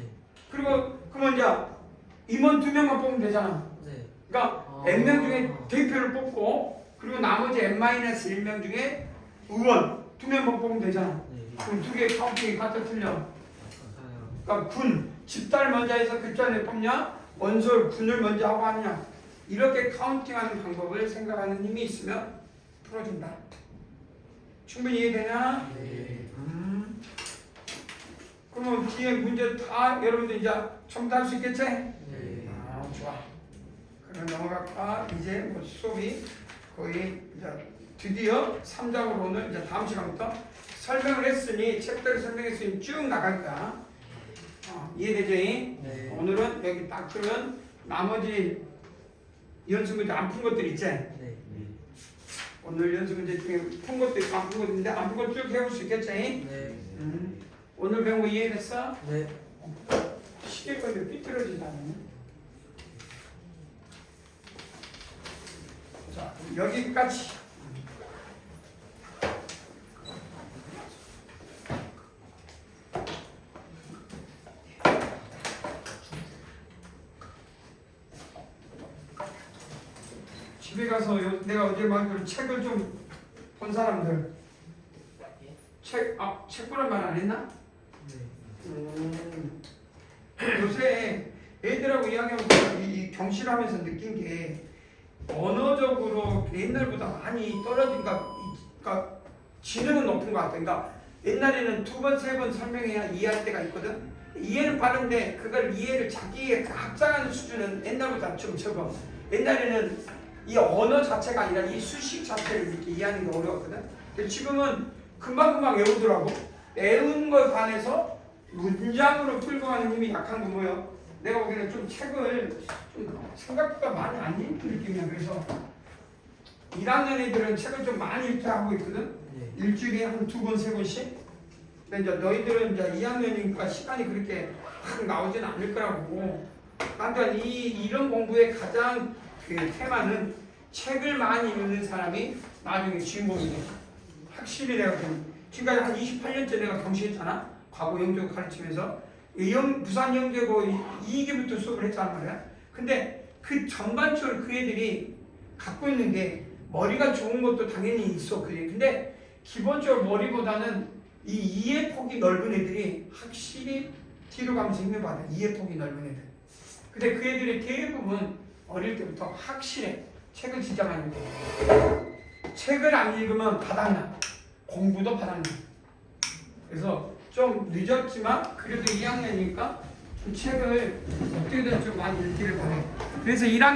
그리고 그러면 이제 임원 2명만 뽑으면 되잖아. 네. 그러니까 n명 중에 대표를 뽑고 그리고 나머지 n-1명 중에 의원 2명만 뽑으면 되잖아. 네. 그럼 2개의 카운팅이 같아 틀려. 맞아요. 그러니까 군, 집단을 먼저 해서 글자를 뽑냐? 원소를 군을 먼저 하고 하느냐? 이렇게 카운팅하는 방법을 생각하는 힘이 있으면 풀어준다. 충분히 이해되냐? 네. 그러면 뒤에 문제 다 여러분들 이제 전부 다 할 수 있겠지? 네. 아, 좋아. 그럼 넘어갈까? 이제 뭐 수업이 거의 이제 드디어 3장으로 오늘 이제 다음 시간부터 설명을 했으니 책대로 설명했으니 쭉 나갈 거야. 이해되지? 네. 오늘은 여기 딱 그러면 나머지 연습 문제 안 푼 것들 있지? 네. 오늘 연습 문제 중에 푼 것도 있고 안 푼 것도 있는데 안 푼 것 쭉 해볼 수 있겠지? 네. 오늘 배운 거 이해됐어? 네. 시계 건데 삐뚤어지지 않네. 자, 여기까지. 집에 가서 내가 어제 말대로 책을 좀 본 사람들 책 보란 말 안 했나? 요새 애들하고 이야기하면서 이 경실하면서 느낀 게 언어적으로 옛날보다 많이 떨어진가, 그러니까 지능은 높은 것 같아. 그러니까 옛날에는 2번, 3번 설명해야 이해할 때가 있거든. 이해는 빠른데 그걸 이해를 자기의 확장하는 수준은 옛날보다 좀 적어. 옛날에는 이 언어 자체가 아니라 이 수식 자체를 이렇게 이해하는 게 어려웠거든. 근데 지금은 금방금방 외우더라고. 외운 걸 반해서 문장으로 풀고 가는 힘이 약한 거 뭐예요? 내가 보기에는 좀 책을 좀 생각보다 많이 안 읽는 느낌이야. 그래서 1학년 애들은 책을 좀 많이 읽게 하고 있거든. 일주일에 한 2번, 3번씩. 근데 이제 너희들은 이제 2학년이니까 시간이 그렇게 확 나오지는 않을 거라고 보고. 그러니까 이런 공부의 가장 그 테마는 책을 많이 읽는 사람이 나중에 주인공이 돼. 확실히 내가 지금까지 한 28년째 내가 경시했잖아. 과거 영재고 가르치면서 부산 영재고 2기부터 수업을 했단 말이야. 근데 그 전반적으로 그 애들이 갖고 있는 게 머리가 좋은 것도 당연히 있어. 근데 기본적으로 머리보다는 이 이해 폭이 넓은 애들이 확실히 뒤로 가면서 힘을 받아. 이해 폭이 넓은 애들. 근데 그 애들이 대부분 어릴 때부터 확실해. 책을 진짜 많이 읽어. 책을 안 읽으면 바닥나. 공부도 바닥나. 그래서 좀 늦었지만 그래도 2학년이니까 좀 책을 어떻게든 좀 많이 읽기를 바래. 그래서 1학년